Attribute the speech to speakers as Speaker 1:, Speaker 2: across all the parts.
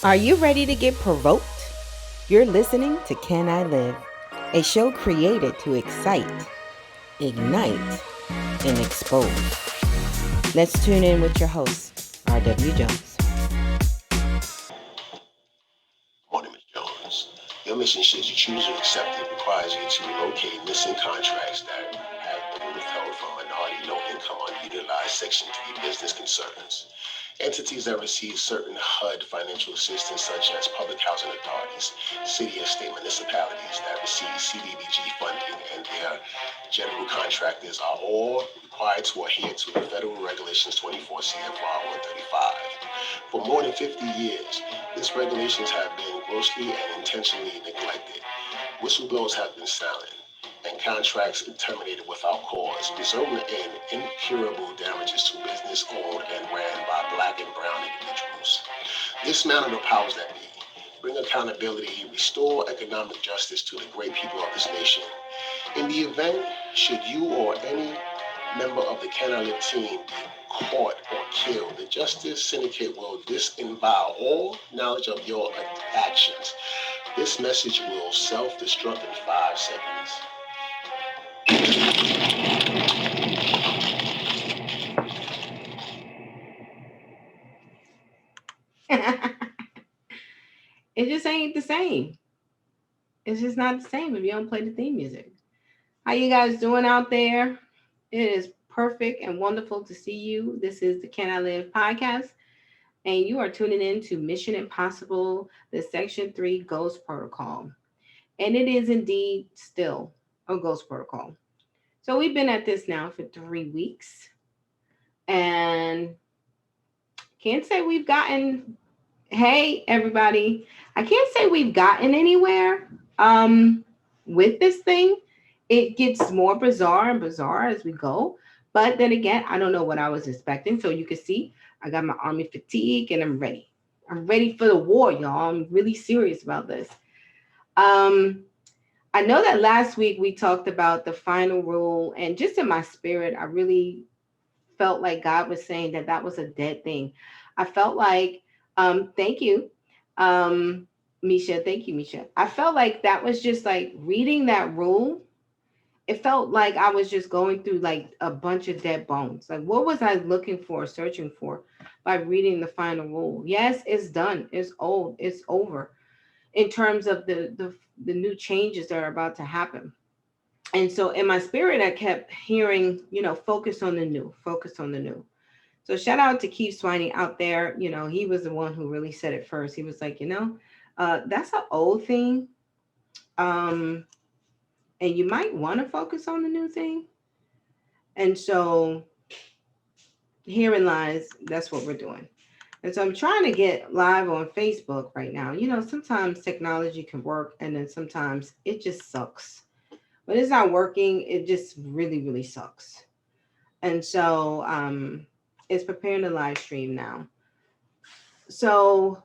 Speaker 1: Are you ready to get provoked? You're listening to Can I Live, a show created to excite, ignite, and expose. Let's tune in with your host, R.W. Jones.
Speaker 2: Morning, Ms. Jones. Your mission, should you choose to accept it, requires you to locate missing contracts that have been withheld from minority, low-income, unutilized Section 3 business concerns. Entities that receive certain HUD financial assistance, such as public housing authorities, city and state municipalities that receive CDBG funding, and their general contractors are all required to adhere to the Federal Regulations 24 CFR 135. For more than 50 years, these regulations have been grossly and intentionally neglected. Whistleblowers have been silent, and contracts terminated without cause, resulting in incurable damages to business owned and ran by black and brown individuals. Dismantle the powers that be. Bring accountability, restore economic justice to the great people of this nation. In the event, should you or any member of the Can I Live team be caught or killed, the Justice Syndicate will disavow all knowledge of your actions. This message will self-destruct in 5 seconds.
Speaker 1: It just ain't the same. It's just not the same if you don't play the theme music. How you guys doing out there? It is perfect and wonderful to see you. This is the Can I Live podcast, and you are tuning in to Mission Impossible, the Section 3 Ghost Protocol. And it is indeed still a ghost protocol. So we've been at this now for 3 weeks, and can't say we've gotten, hey, everybody, I can't say we've gotten anywhere with this thing. It gets more bizarre and bizarre as we go. But then again, I don't know what I was expecting. So you can see I got my army fatigue and I'm ready. I'm ready for the war, y'all. I'm really serious about this. Um, I know that last week we talked about the final rule, and just in my spirit, I really felt like God was saying that that was a dead thing. I felt like, thank you, Misha. Thank you, Misha. I felt like that was just like reading that rule. It felt like I was just going through like a bunch of dead bones. Like, what was I looking for, searching for by reading the final rule? Yes, it's done. It's old. It's over in terms of the new changes that are about to happen. And so in my spirit, I kept hearing, focus on the new, focus on the new. So shout out to Keith Swaney out there. He was the one who really said it first. He was like, that's an old thing. Um, and you might want to focus on the new thing. And so herein lies, that's what we're doing. And so I'm trying to get live on Facebook right now. Sometimes technology can work and then sometimes it just sucks. When it's not working, it just really, really sucks. And so it's preparing the live stream now. So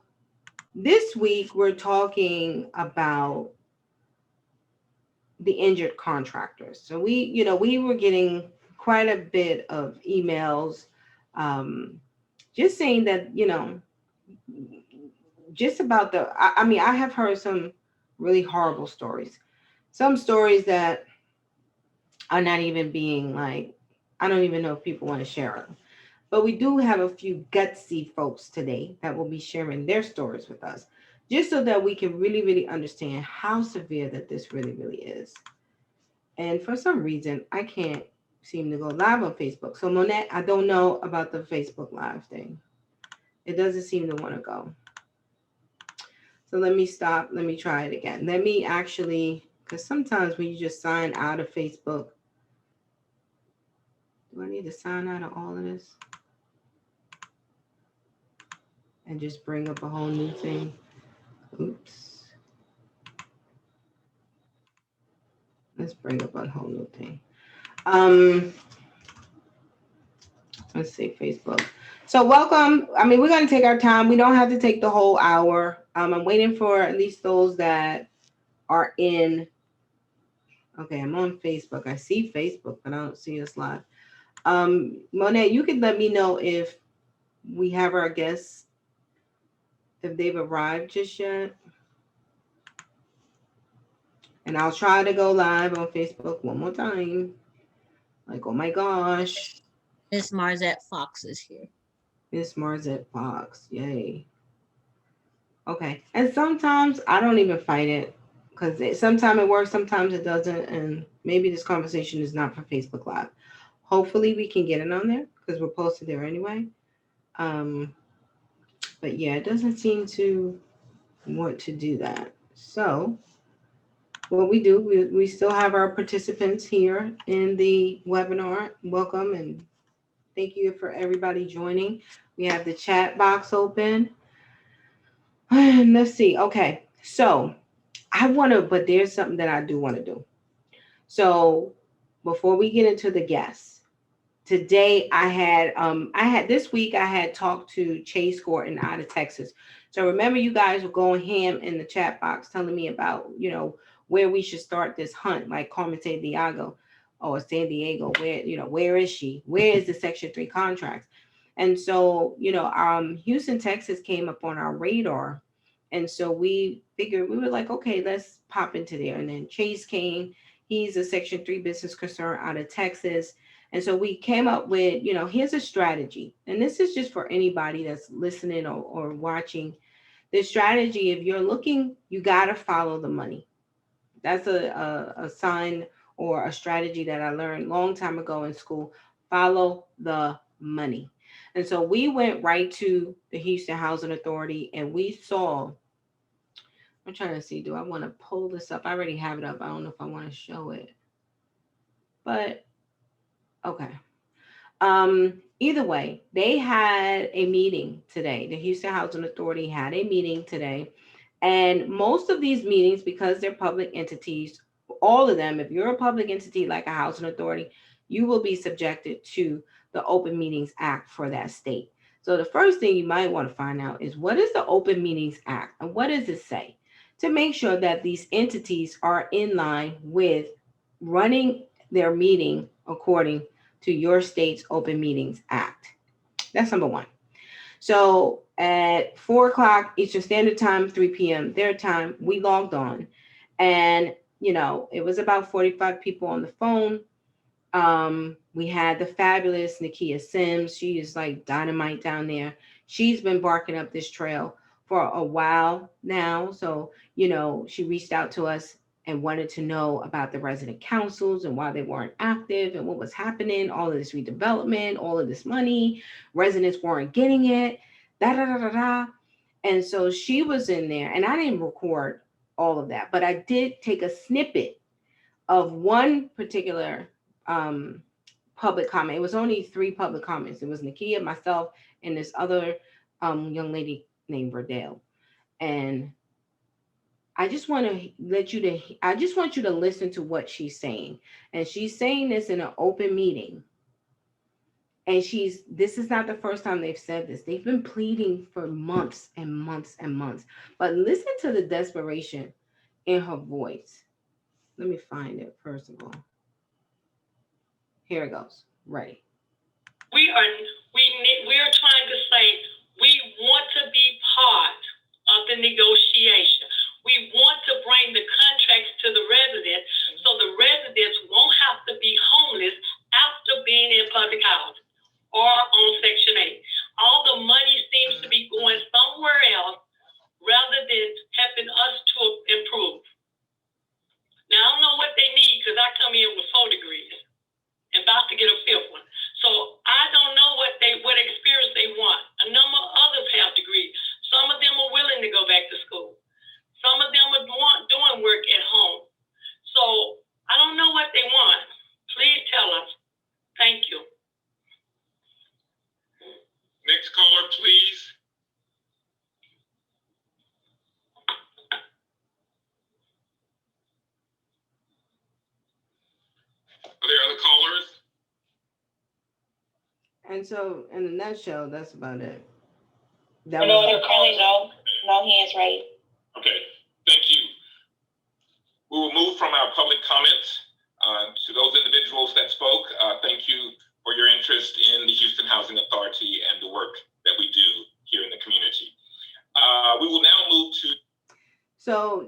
Speaker 1: this week we're talking about the injured contractors. So we were getting quite a bit of emails, just saying that, just about I mean, I have heard some really horrible stories. Some stories that are not even being like, I don't even know if people want to share them. But we do have a few gutsy folks today that will be sharing their stories with us, just so that we can really, really understand how severe that this really, really is. And for some reason, I can't seem to go live on Facebook. So, Monette, I don't know about the Facebook Live thing. It doesn't seem to want to go. So let me stop. Let me try it again. Let me actually, because sometimes when you just sign out of Facebook, do I need to sign out of all of this and just bring up a whole new thing? Oops. Let's bring up a whole new thing. Um, let's see, Facebook. So welcome. I mean, we're going to take our time. We don't have to take the whole hour. I'm waiting for at least those that are in. Okay, I'm on Facebook. I see Facebook, but I don't see us live. Monet, you can let me know if we have our guests if they've arrived just yet. And I'll try to go live on Facebook one more time. Like, oh my gosh,
Speaker 3: Miss Marzette Fox is here.
Speaker 1: Miss Marzette Fox, yay. Okay, and sometimes I don't even fight it because sometimes it works, sometimes it doesn't, and maybe this conversation is not for Facebook Live. Hopefully, we can get it on there because we're posted there anyway. Um, but yeah, it doesn't seem to want to do that. So, what we do, we still have our participants here in the webinar. Welcome and thank you for everybody joining. We have the chat box open. Let's see. Okay. So I want to, but there's something that I do want to do. So before we get into the guests, today I had this week I had talked to Chase Gordon out of Texas. So remember you guys were going ham in the chat box telling me about, where we should start this hunt, like Carmen San Diego or San Diego, where is she? Where is the Section 3 contracts? And so, Houston, Texas came up on our radar. And so we figured we were like, okay, let's pop into there. And then Chase came. He's a Section 3 business concern out of Texas. And so we came up with, here's a strategy. And this is just for anybody that's listening or watching. The strategy, if you're looking, you got to follow the money. That's a sign or a strategy that I learned long time ago in school. Follow the money. And so we went right to the Houston Housing Authority and we saw, I'm trying to see, do I want to pull this up? I already have it up. I don't know if I want to show it. But okay. Either way, they had a meeting today. The Houston Housing Authority had a meeting today. And most of these meetings, because they're public entities, all of them, if you're a public entity like a housing authority, you will be subjected to the Open Meetings Act for that state. So the first thing you might want to find out is what is the Open Meetings Act and what does it say? To make sure that these entities are in line with running their meeting according to your state's Open Meetings Act. That's number one. So at 4 o'clock Eastern Standard Time, 3 p.m. their time, we logged on. And, it was about 45 people on the phone. We had the fabulous Nakia Sims. She is like dynamite down there. She's been barking up this trail for a while now. So, she reached out to us and wanted to know about the resident councils and why they weren't active and what was happening, all of this redevelopment, all of this money, residents weren't getting it, da da da da da. And so she was in there, and I didn't record all of that, but I did take a snippet of one particular public comment. It was only 3 public comments. It was Nakia, myself, and this other young lady named Verdale. And I just want you to listen to what she's saying. And she's saying this in an open meeting. And this is not the first time they've said this. They've been pleading for months and months and months. But listen to the desperation in her voice. Let me find it, first of all. Here it goes. Ready.
Speaker 4: We are trying to say we want to be part of the negotiation. We want to bring the contracts to the residents so the residents won't have to be homeless after being in public housing or on Section 8. All the money seems to be going somewhere else rather than helping us to improve. Now, I don't know what they need because I come in with 4 degrees and about to get a 5th one. So I don't know what experience they want. A number of others have degrees. Some of them are willing to go back to school. Some of them are doing work at home. So I don't know what they want. Please tell us. Thank you.
Speaker 5: Next caller, please. Are there other callers?
Speaker 1: And so, in a nutshell, that's about it.
Speaker 4: No other callers, no hands raised.
Speaker 5: Okay, thank you. We will move from our public comments to those individuals that spoke. Thank you for your interest in the Houston Housing Authority and the work that we do here in the community.
Speaker 1: So,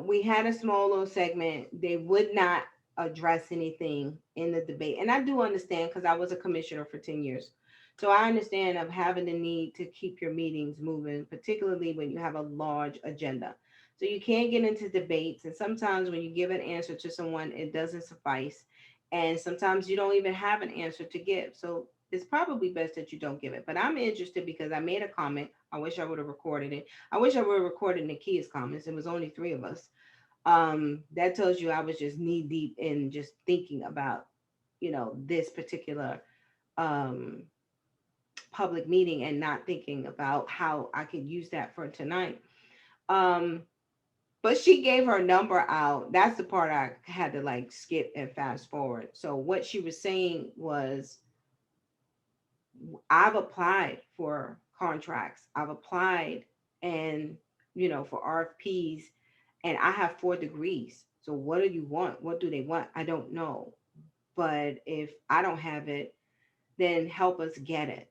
Speaker 1: we had a small little segment. They would not address anything in the debate. And I do understand because I was a commissioner for 10 years. So I understand of having the need to keep your meetings moving, particularly when you have a large agenda. So you can't get into debates. And sometimes when you give an answer to someone, it doesn't suffice. And sometimes you don't even have an answer to give. So it's probably best that you don't give it. But I'm interested because I made a comment. I wish I would have recorded it. I wish I would have recorded Nakia's comments. It was only three of us. That tells you I was just knee deep in just thinking about, this particular um, public meeting and not thinking about how I could use that for tonight. Um, but she gave her number out. That's the part I had to like skip and fast forward. So what she was saying was, I've applied for contracts. I've applied and, for RFPs, and I have 4 degrees. So what do you want? What do they want? I don't know. But if I don't have it, then help us get it.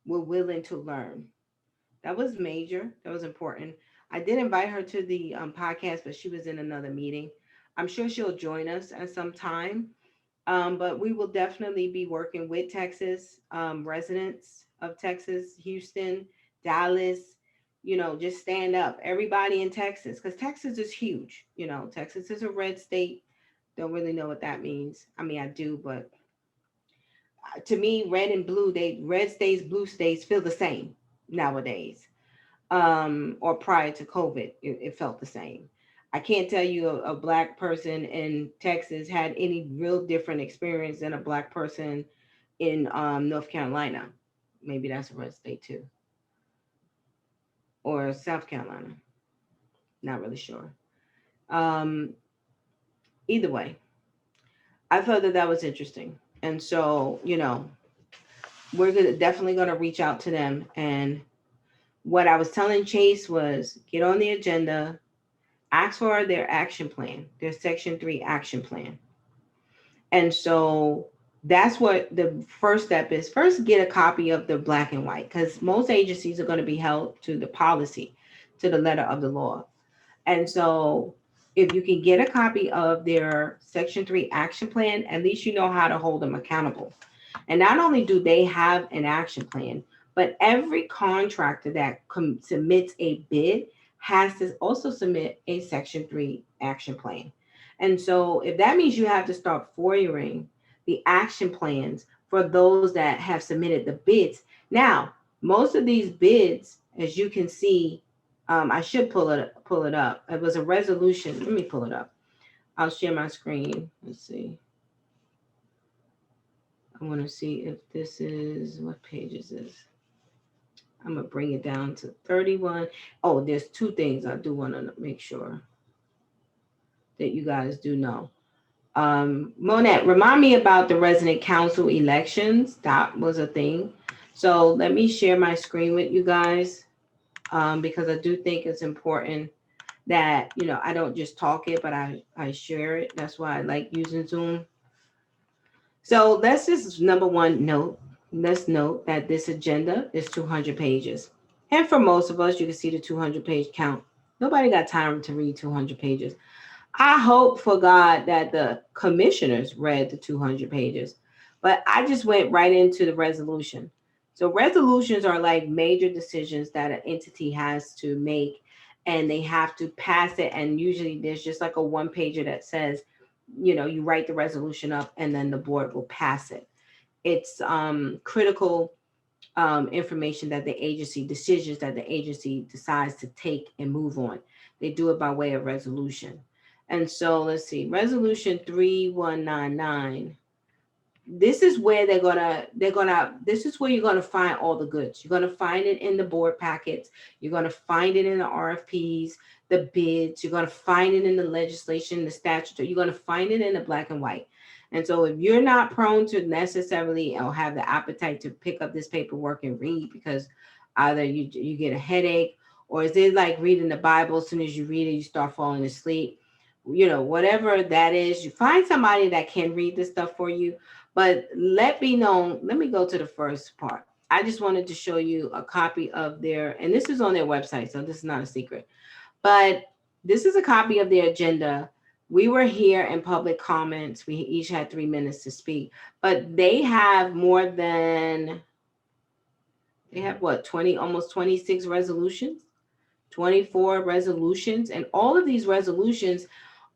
Speaker 1: We're willing to learn. That was major. That was important. I did invite her to the podcast, but she was in another meeting. I'm sure she'll join us at some time. But we will definitely be working with Texas, residents of Texas, Houston, Dallas, just stand up. Everybody in Texas, because Texas is huge. Texas is a red state. Don't really know what that means. I mean, I do, but to me, red and blue, red states, blue states feel the same nowadays. Or prior to COVID, it felt the same. I can't tell you a black person in Texas had any real different experience than a black person in North Carolina. Maybe that's a red state too, or South Carolina. Not really sure. Um, Either way, I felt that was interesting, and so we're definitely gonna reach out to them. And what I was telling Chase was get on the agenda, ask for their action plan, their Section 3 action plan. And so that's what the first step is. First, get a copy of the black and white, because most agencies are going to be held to the policy, to the letter of the law. And so if you can get a copy of their Section 3 action plan, at least you know how to hold them accountable. And not only do they have an action plan, but every contractor that submits a bid has to also submit a Section 3 action plan. And so if that means you have to start forwarding the action plans for those that have submitted the bids. Now, most of these bids, as you can see, I should pull it up. It was a resolution. Let me pull it up. I'll share my screen. Let's see. I want to see if this is, what page is this? I'm going to bring it down to 31. Oh, there's 2 things I do want to make sure that you guys do know. Monette, remind me about the resident council elections. That was a thing. So let me share my screen with you guys, because I do think it's important that, I don't just talk it, but I share it. That's why I like using Zoom. So let's just, number one, let's note that this agenda is 200 pages. And for most of us, you can see the 200-page count. Nobody got time to read 200 pages. I hope for God that the commissioners read the 200 pages, but I just went right into the resolution. So resolutions are like major decisions that an entity has to make, and they have to pass it. And usually there's just like a 1-pager that says, you write the resolution up and then the board will pass it. It's critical information that decisions that the agency decides to take and move on. They do it by way of resolution. And so let's see, resolution 3199. This is where this is where you're gonna find all the goods. You're gonna find it in the board packets. You're gonna find it in the RFPs, the bids. You're gonna find it in the legislation, the statute. You're gonna find it in the black and white. And so if you're not prone to necessarily have the appetite to pick up this paperwork and read, because either you get a headache, or is it like reading the Bible? As soon as you read it, you start falling asleep. Whatever that is, you find somebody that can read this stuff for you. But let me go to the first part. I just wanted to show you a copy of and this is on their website, so this is not a secret. But This is a copy of the agenda. We were here in public comments. We each had 3 minutes to speak, but they have more than, they have what, 20, almost 26 resolutions, 24 resolutions. And all of these resolutions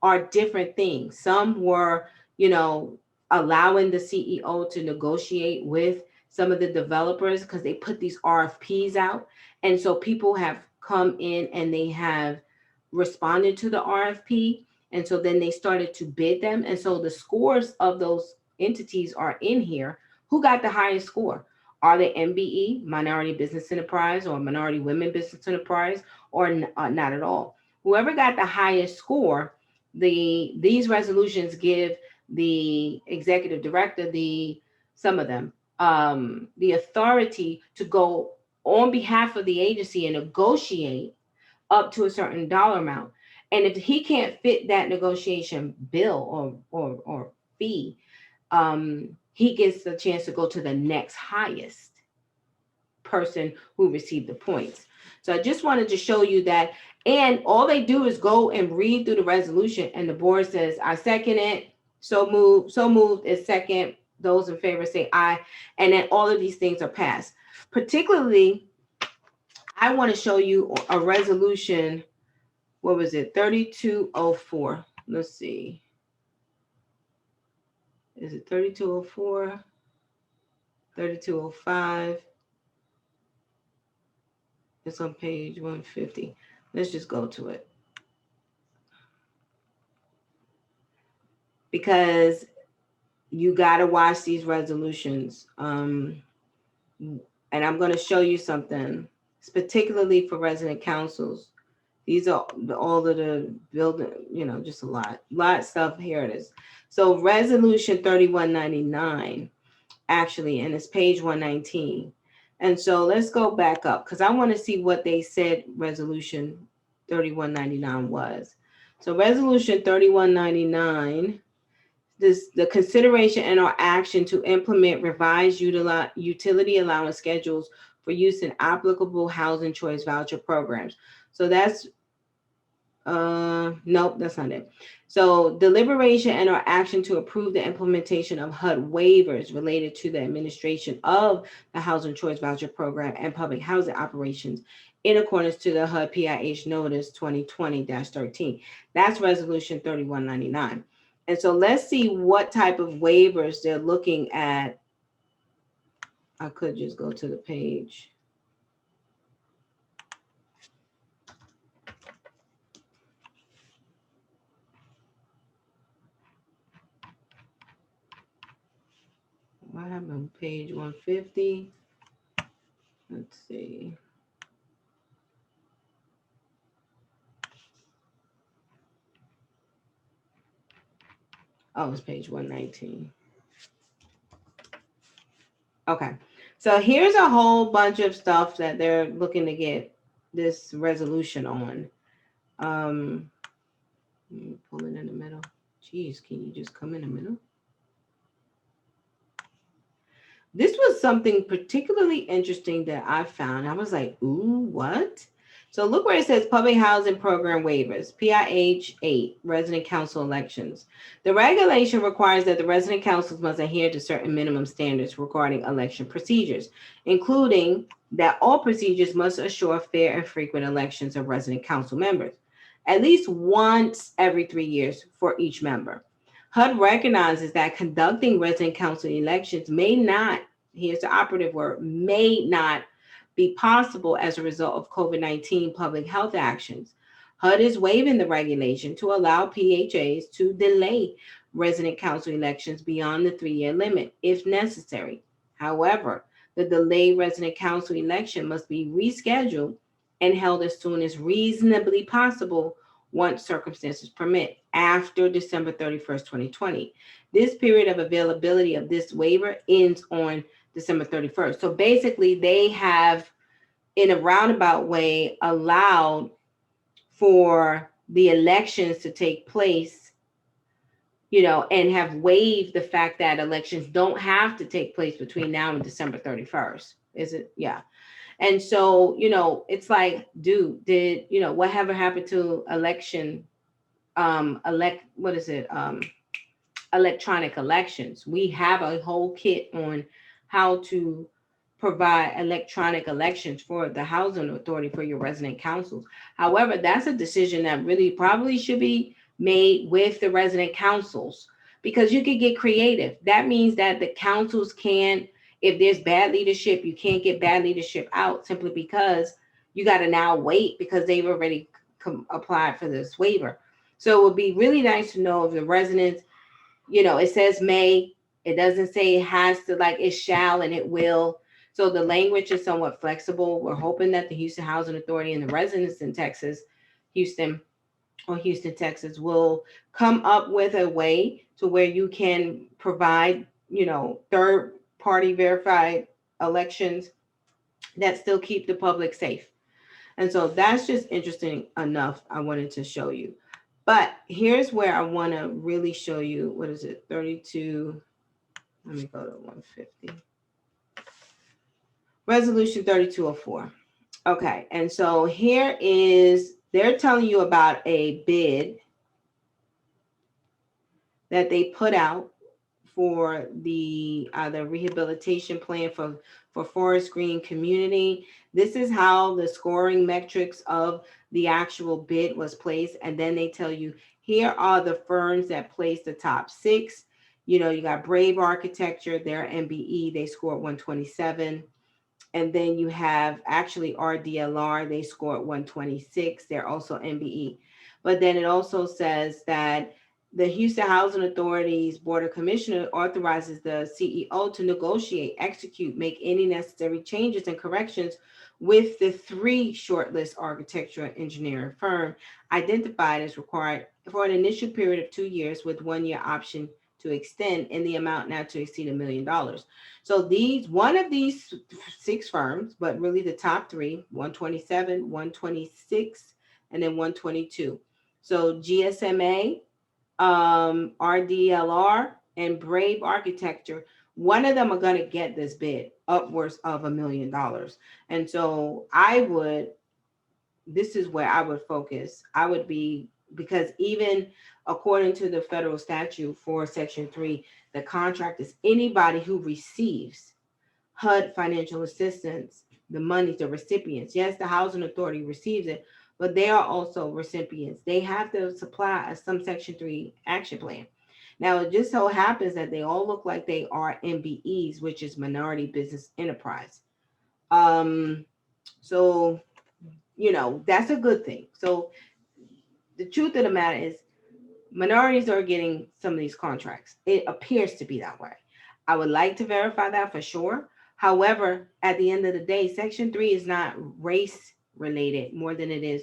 Speaker 1: are different things. Some were, you know, allowing the CEO to negotiate with some of the developers because they put these RFPs out. And so people have come in and they have responded to the RFP. And so then they started to bid them. And so the scores of those entities are in here. Who got the highest score? Are they MBE, Minority Business Enterprise, or Minority Women Business Enterprise, or not at all? Whoever got the highest score, these resolutions give the executive director, some of them, the authority to go on behalf of the agency and negotiate up to a certain dollar amount. And if he can't fit that negotiation bill or fee, he gets the chance to go to the next highest person who received the points. So I just wanted to show you that. And all they do is go and read through the resolution, and the board says, I second it. So moved is second. Those in favor say aye. And then all of these things are passed. Particularly, I want to show you a resolution. What was it? 3204. Let's see. Is it 3204? 3205. It's on page 150. Let's just go to it. Because you got to watch these resolutions. And I'm going to show you something. It's particularly for resident councils. These are all of the building, just a lot of stuff. Here it is. So resolution 3199, actually, and it's page 119. And so let's go back up because I want to see what they said resolution 3199 was. So resolution 3199, the consideration and or action to implement revised utility allowance schedules for use in applicable housing choice voucher programs. So that's, nope, that's not it. So deliberation and or action to approve the implementation of HUD waivers related to the administration of the housing choice voucher program and public housing operations in accordance to the HUD PIH notice 2020-13. That's resolution 3199. And so let's see what type of waivers they're looking at. I could just go to the page. What happened on page 150? Let's see. Oh, it's page 119. Okay. So here's a whole bunch of stuff that they're looking to get this resolution on. Pull it in the middle. Geez, can you just come in the middle? This was something particularly interesting that I found. I was like, ooh, what? So look where it says public housing program waivers, PIH 8, resident council elections. The regulation requires that the resident councils must adhere to certain minimum standards regarding election procedures, including that all procedures must assure fair and frequent elections of resident council members, at least once every 3 years for each member. HUD recognizes that conducting resident council elections may not, here's the operative word, may not be possible as a result of COVID-19 public health actions. HUD is waiving the regulation to allow PHAs to delay resident council elections beyond the 3-year limit if necessary. However, the delayed resident council election must be rescheduled and held as soon as reasonably possible once circumstances permit, after December 31st, 2020. This period of availability of this waiver ends on December 31st. So basically, they have, in a roundabout way, allowed for the elections to take place, and have waived the fact that elections don't have to take place between now and December 31st. Is it? Yeah. And so, it's like, dude, did, whatever happened to election, what is it? Electronic elections. We have a whole kit on how to provide electronic elections for the housing authority for your resident councils. However, that's a decision that really probably should be made with the resident councils, because you could get creative. That means that the councils can, if there's bad leadership, you can't get bad leadership out simply because you got to now wait because they've already applied for this waiver. So it would be really nice to know if the residents, it says may, it doesn't say it has to, like it shall and it will. So the language is somewhat flexible. We're hoping that the Houston Housing Authority and the residents in Houston, Texas will come up with a way to where you can provide, third party verified elections that still keep the public safe. And so that's just interesting enough. I wanted to show you. But here's where I want to really show you, what is it, 32, let me go to 150. Resolution 3204. Okay, and so here is, they're telling you about a bid that they put out for the rehabilitation plan for Forest Green community. This is how the scoring metrics of the actual bid was placed. And then they tell you, here are the firms that placed the top 6. You got Brave Architecture, they're MBE, they scored 127. And then you have actually RDLR, they scored 126. They're also MBE. But then it also says that the Houston Housing Authority's Board of Commissioners authorizes the CEO to negotiate, execute, make any necessary changes and corrections with the 3 shortlist architectural engineering firm identified as required for an initial period of 2 years with 1-year option to extend in the amount not to exceed $1 million. So one of these 6 firms, but really the top 3, 127, 126, and then 122. So GSMA, RDLR, and Brave Architecture, one of them are going to get this bid upwards of $1 million. And so this is where I would focus. I would be, because even according to the federal statute for Section 3, the contract is anybody who receives HUD financial assistance, the money, the recipients. Yes, the housing authority receives it, but they are also recipients. They have to supply some Section 3 action plan. Now, it just so happens that they all look like they are MBEs, which is Minority Business Enterprise. So, that's a good thing. So the truth of the matter is minorities are getting some of these contracts. It appears to be that way. I would like to verify that for sure. However, at the end of the day, Section 3 is not race related more than it is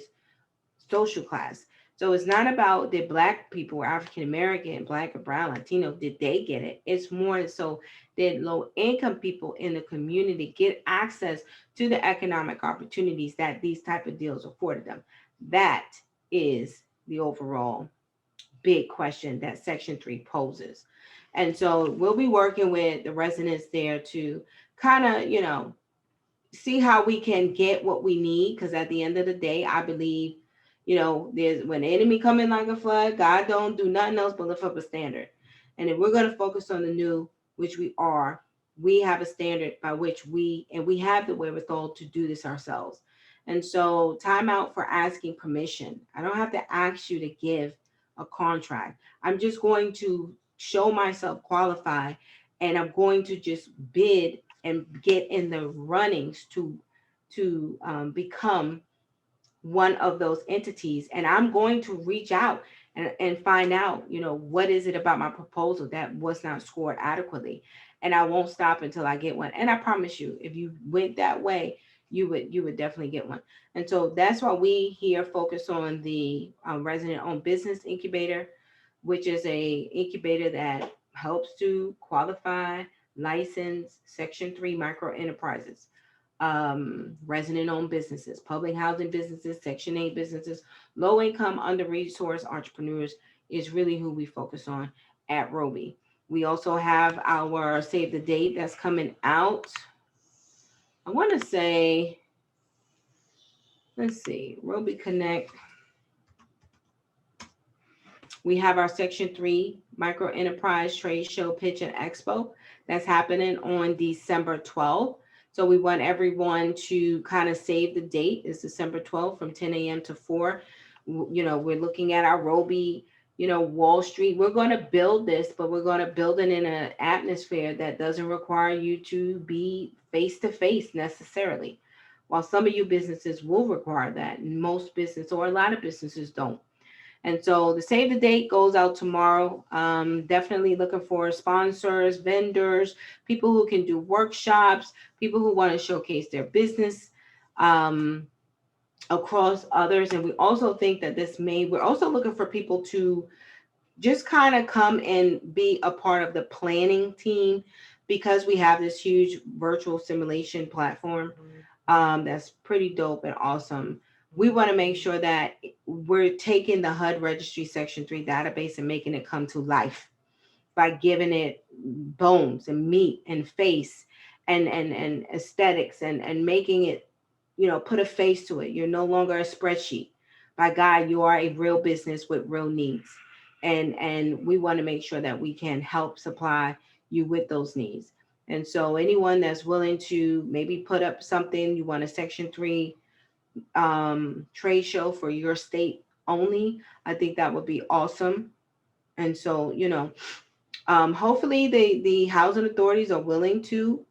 Speaker 1: social class. So it's not about did Black people, African American, Black or Brown, Latino, did they get it? It's more so did low income people in the community get access to the economic opportunities that these type of deals afforded them. That is the overall big question that Section 3 poses. And so we'll be working with the residents there to kind of, see how we can get what we need. Because at the end of the day, I believe, there's when the enemy come in like a flood, God don't do nothing else but lift up a standard. And if we're going to focus on the new, which we are, we have a standard by which we have the wherewithal to do this ourselves. And so time out for asking permission. I don't have to ask you to give a contract. I'm just going to show myself qualified, and I'm going to just bid and get in the runnings to become one of those entities. And I'm going to reach out and find out, what is it about my proposal that was not scored adequately. And I won't stop until I get one. And I promise you, if you went that way, you would definitely get one. And so that's why we here focus on the resident-owned business incubator, which is a incubator that helps to qualify, license Section 3 micro enterprises, resident-owned businesses, public housing businesses, Section 8 businesses, low-income, under-resourced entrepreneurs is really who we focus on at Roby. We also have our Save the Date that's coming out. I want to say let's see, Roby Connect. We have our Section 3 Micro Enterprise Trade Show Pitch and Expo that's happening on December 12th. So we want everyone to kind of save the date. It's December 12th from 10 a.m. to 4. We're looking at our Roby, Wall Street. We're going to build this, but we're going to build it in an atmosphere that doesn't require you to be face to face necessarily. While some of you businesses will require that, most business or a lot of businesses don't. And so the save the date goes out tomorrow. Definitely looking for sponsors, vendors, people who can do workshops, people who want to showcase their business across others. And we also think that we're also looking for people to just kind of come and be a part of the planning team, because we have this huge virtual simulation platform that's pretty dope and awesome. We want to make sure that we're taking the HUD Registry Section 3 database and making it come to life by giving it bones and meat and face and aesthetics and making it, put a face to it. You're no longer a spreadsheet. By God, you are a real business with real needs. And we want to make sure that we can help supply you with those needs. And so anyone that's willing to maybe put up something, you want a Section 3 trade show for your state only, I think that would be awesome. And so, hopefully the housing authorities are willing to,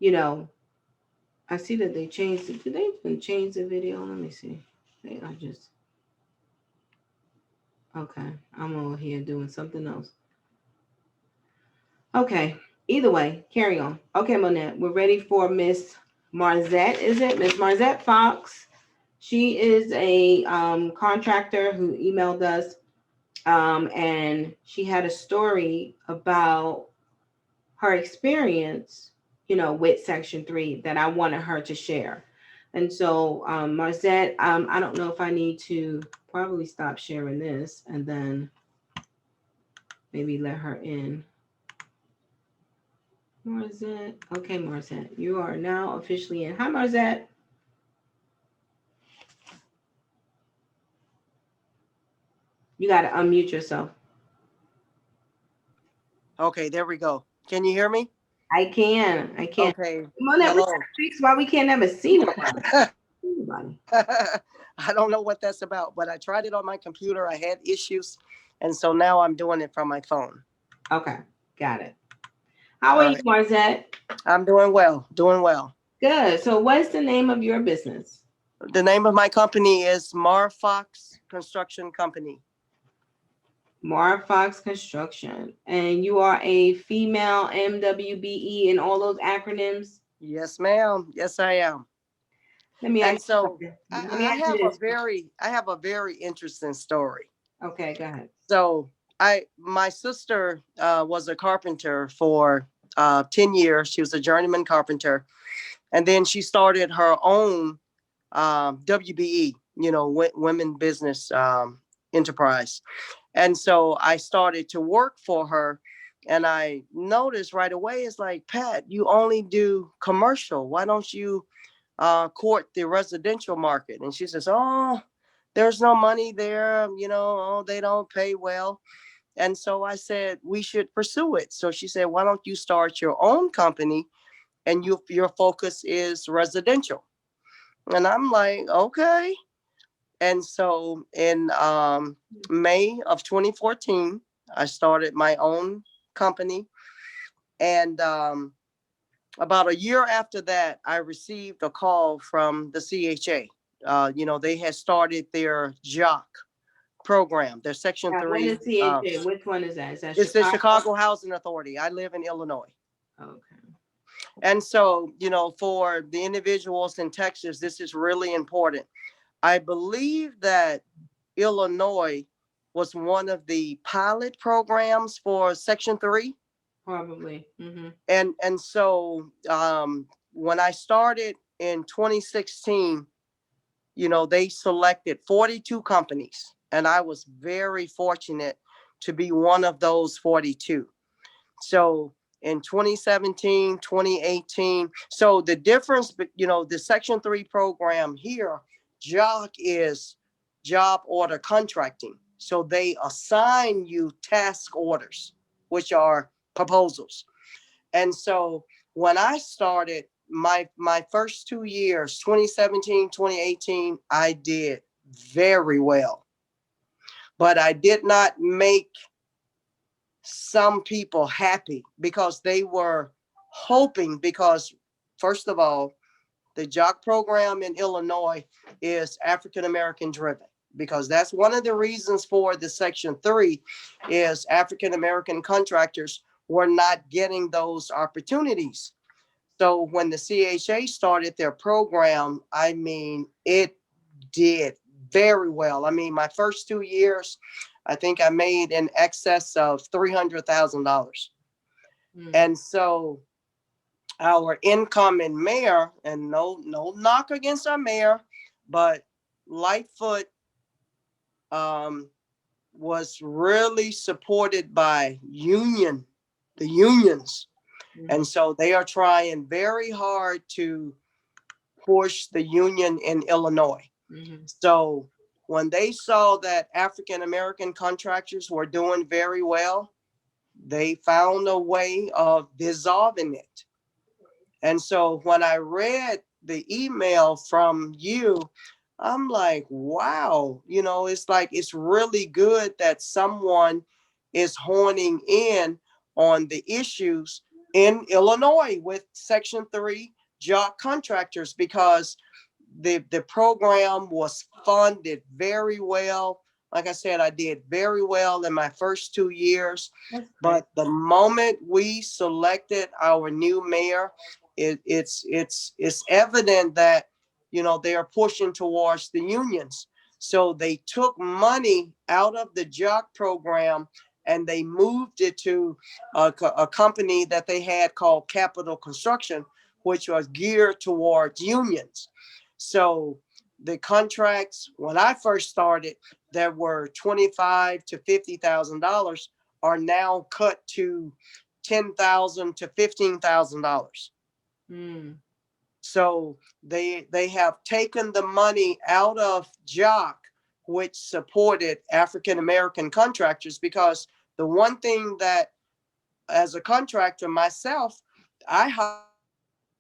Speaker 1: I see that they changed it. Did they even change the video? Let me see. They are just, okay. I'm over here doing something else. Okay. Either way, carry on. Okay, Monette, we're ready for Miss Marzette. Is it Miss Marzette Fox? She is a contractor who emailed us, and she had a story about her experience, with Section 3 that I wanted her to share. And so, Marzette, I don't know if I need to probably stop sharing this and then maybe let her in. Marzette. Okay, Marzette, you are now officially in. Hi, Marzette. You got to unmute yourself.
Speaker 6: Okay, there we go. Can you hear me?
Speaker 1: I can.
Speaker 6: Okay.
Speaker 1: Marzette, we
Speaker 6: Hello.
Speaker 1: got to fix why we can't ever see nobody.
Speaker 6: I don't know what that's about, but I tried it on my computer. I had issues, and so now I'm doing it from my phone.
Speaker 1: Okay, got it. How are you, Marzette?
Speaker 6: I'm doing well.
Speaker 1: Good. So what's the name of your business?
Speaker 6: The name of my company is Mar Fox Construction Company.
Speaker 1: Mar Fox Construction. And you are a female MWBE and all those acronyms?
Speaker 6: Yes, ma'am. Yes, I am.
Speaker 1: Let me
Speaker 6: And
Speaker 1: ask
Speaker 6: so
Speaker 1: you
Speaker 6: I have a very interesting story.
Speaker 1: Okay, go ahead.
Speaker 6: So my sister was a carpenter for 10 years. She was a journeyman carpenter. And then she started her own WBE, women business enterprise. And so I started to work for her. And I noticed right away, it's like, Pat, you only do commercial. Why don't you court the residential market? And she says, oh, there's no money there. They don't pay well. And so I said, we should pursue it. So she said, why don't you start your own company and your focus is residential? And I'm like, okay. And so in May of 2014, I started my own company. And about a year after that, I received a call from the CHA. They had started their JOC program, their Section 3.
Speaker 1: What is CHA? Which one is that? Is that
Speaker 6: It's the Chicago Housing Authority. I live in Illinois.
Speaker 1: Okay.
Speaker 6: And so, for the individuals in Texas, this is really important. I believe that Illinois was one of the pilot programs for Section 3.
Speaker 1: Probably. Mm-hmm.
Speaker 6: And so when I started in 2016, they selected 42 companies. And I was very fortunate to be one of those 42. So in 2017, 2018. So the difference, the Section 3 program here job is job order contracting. So they assign you task orders, which are proposals. And so when I started my first 2 years, 2017, 2018, I did very well. But I did not make some people happy because they were hoping, because first of all, the job program in Illinois is African American driven, because that's one of the reasons for the Section 3 is African American contractors were not getting those opportunities. So when the CHA started their program, I mean, it did very well. I mean, my first 2 years, I think I made in excess of $300,000. And so our incoming mayor, and no knock against our mayor, but Lightfoot um, was really supported by the unions. And so they are trying very hard to push the union in Illinois. So when they saw that African American contractors were doing very well, they found a way of dissolving it. And so when I read the email from you, I'm like, wow, it's like it's really good that someone is honing in on the issues in Illinois with Section 3 job contractors, because the program was funded very well. Like I said, I did very well in my first 2 years. But the moment we selected our new mayor, it's evident that they are pushing towards the unions. So they took money out of the job program and they moved it to a company that they had called Capital Construction, which was geared towards unions. So the contracts, when I first started, that were $25,000 to $50,000 are now cut to $10,000 to $15,000. So they have taken the money out of JOC, which supported African American contractors, because the one thing that, as a contractor myself, I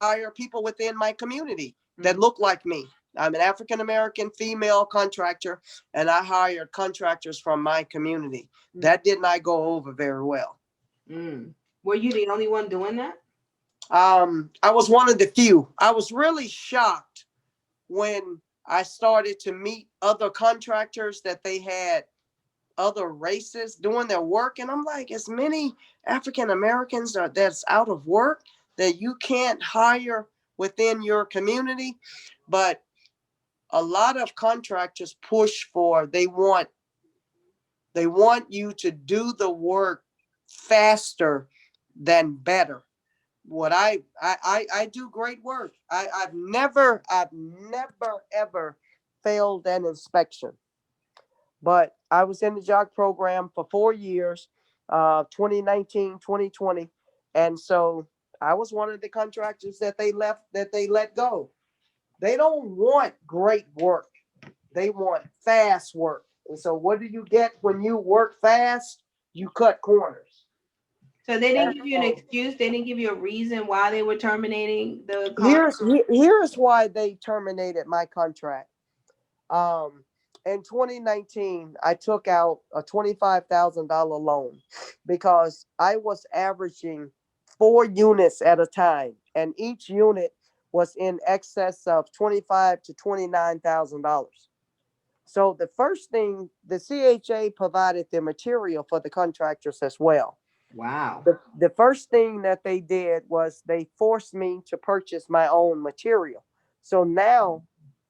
Speaker 6: hire people within my community that look like me. I'm an African American female contractor, and I hired contractors from my community. That did not go over very well.
Speaker 1: Were you the only one doing that?
Speaker 6: I was one of the few. I was really shocked when I started to meet other contractors that they had other races doing their work. And I'm like, as many African Americans that's out of work that you can't hire within your community. But a lot of contractors push for, they want you to do the work faster than better. What I do great work. I've never ever failed an inspection. But I was in the job program for 4 years, 2019, 2020. And so I was one of the contractors that they let go. They don't want great work. They want fast work. And so what do you get when you work fast? You cut corners.
Speaker 1: So they didn't give you an excuse. They didn't give you a reason why they were terminating the
Speaker 6: Here's
Speaker 1: contract.
Speaker 6: here's why they terminated my contract. Um, in 2019, I took out a $25,000 loan because I was averaging 4 units at a time, and each unit was in excess of $25,000 to $29,000. So the first thing, the CHA provided the material for the contractors as well.
Speaker 1: Wow.
Speaker 6: The first thing that they did was they forced me to purchase my own material. So now,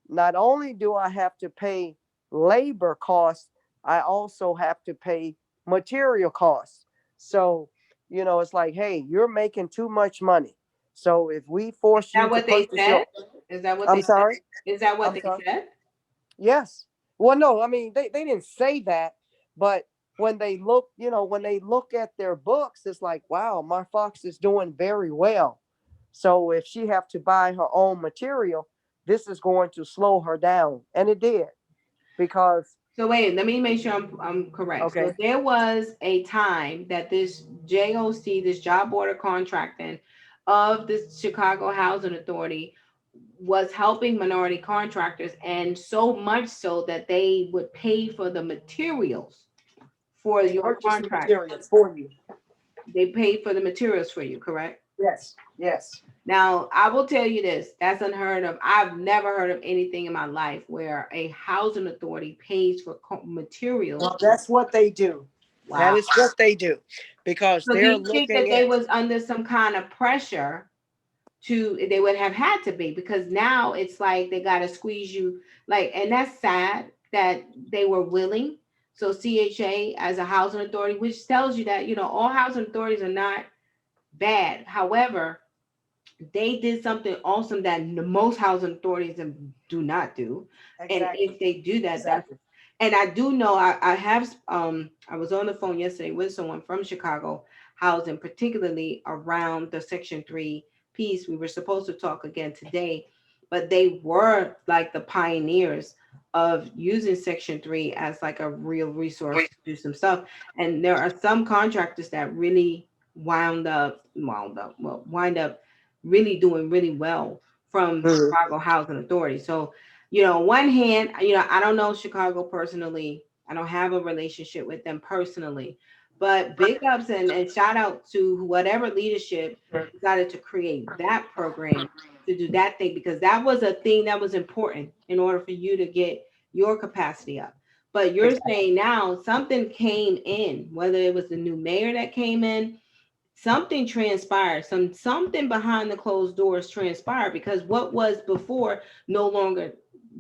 Speaker 6: not only do I have to pay labor costs, I also have to pay material costs. So, it's like, hey, you're making too much money. So if we
Speaker 1: Is
Speaker 6: force you
Speaker 1: that
Speaker 6: to
Speaker 1: what they
Speaker 6: purchase
Speaker 1: said? Is that what
Speaker 6: I'm
Speaker 1: they said?
Speaker 6: sorry,
Speaker 1: Is that what
Speaker 6: I'm
Speaker 1: they
Speaker 6: sorry.
Speaker 1: said?
Speaker 6: Yes. Well, no, I mean, they didn't say that, but when they look, when they look at their books, it's like, wow, my Fox is doing very well. So if she have to buy her own material, this is going to slow her down. And it did, because,
Speaker 1: So wait, let me make sure I'm correct.
Speaker 6: okay,
Speaker 1: So there was a time that this JOC, this job order contracting of the Chicago Housing Authority, was helping minority contractors, and so much so that they would pay for the materials for your
Speaker 6: purchase the
Speaker 1: contract.
Speaker 6: materials for you.
Speaker 1: They paid for the materials for you, correct?
Speaker 6: Yes, yes.
Speaker 1: Now, I will tell you this, that's unheard of. I've never heard of anything in my life where a housing authority pays for materials.
Speaker 6: Well, that's what they do.
Speaker 1: Wow.
Speaker 6: That is what they do, because
Speaker 1: So do
Speaker 6: they're
Speaker 1: you think that
Speaker 6: looking
Speaker 1: they
Speaker 6: at,
Speaker 1: was under some kind of pressure they would have had to be, because now it's like they got to squeeze you, like, and that's sad that they were willing. So CHA as a housing authority, which tells you that, all housing authorities are not bad. However, they did something awesome that most housing authorities do not do. And
Speaker 6: exactly,
Speaker 1: if they do that,
Speaker 6: exactly.
Speaker 1: and I do know I have I was on the phone yesterday with someone from Chicago housing, particularly around the Section 3 piece. We were supposed to talk again today, but they were like the pioneers of using Section 3 as like a real resource to do some stuff. And there are some contractors that really wind up really doing really well from
Speaker 6: Mhm.
Speaker 1: Chicago Housing Authority. So, on one hand, I don't know Chicago personally. I don't have a relationship with them personally, but big ups and shout out to whatever leadership decided to create that program to do that thing, because that was a thing that was important in order for you to get your capacity up. But you're saying now something came in, whether it was the new mayor that came in, something transpired, something behind the closed doors transpired, because what was before no longer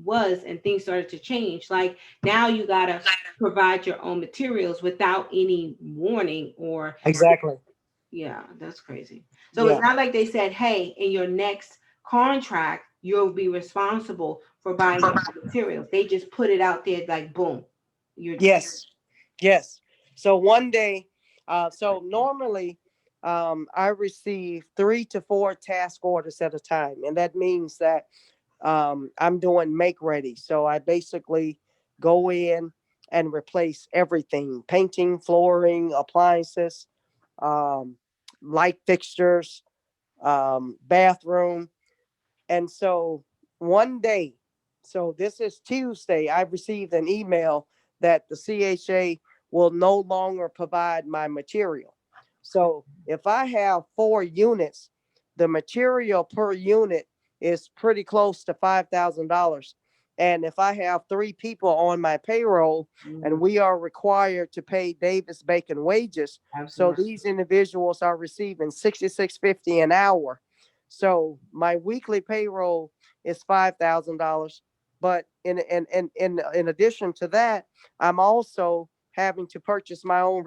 Speaker 1: was, and things started to change. Like now you gotta provide your own materials without any warning, or
Speaker 6: Exactly.
Speaker 1: yeah, that's crazy. So it's
Speaker 6: Yeah.
Speaker 1: not like they said, hey, in your next contract you'll be responsible for buying your own materials. They just put it out there like boom, you're
Speaker 6: Yes. Yes. So one day, so normally, I receive 3 to 4 task orders at a time, and that means that I'm doing make ready. So I basically go in and replace everything: painting, flooring, appliances, um, light fixtures, bathroom. And so one day, so this is Tuesday, I received an email that the CHA will no longer provide my material. So if I have 4 units, the material per unit is pretty close to $5,000. And if I have 3 people on my payroll, and we are required to pay Davis Bacon wages, so
Speaker 1: absolutely.
Speaker 6: these individuals are receiving $66.50 an hour. So my weekly payroll is $5,000. But in addition to that, I'm also having to purchase my own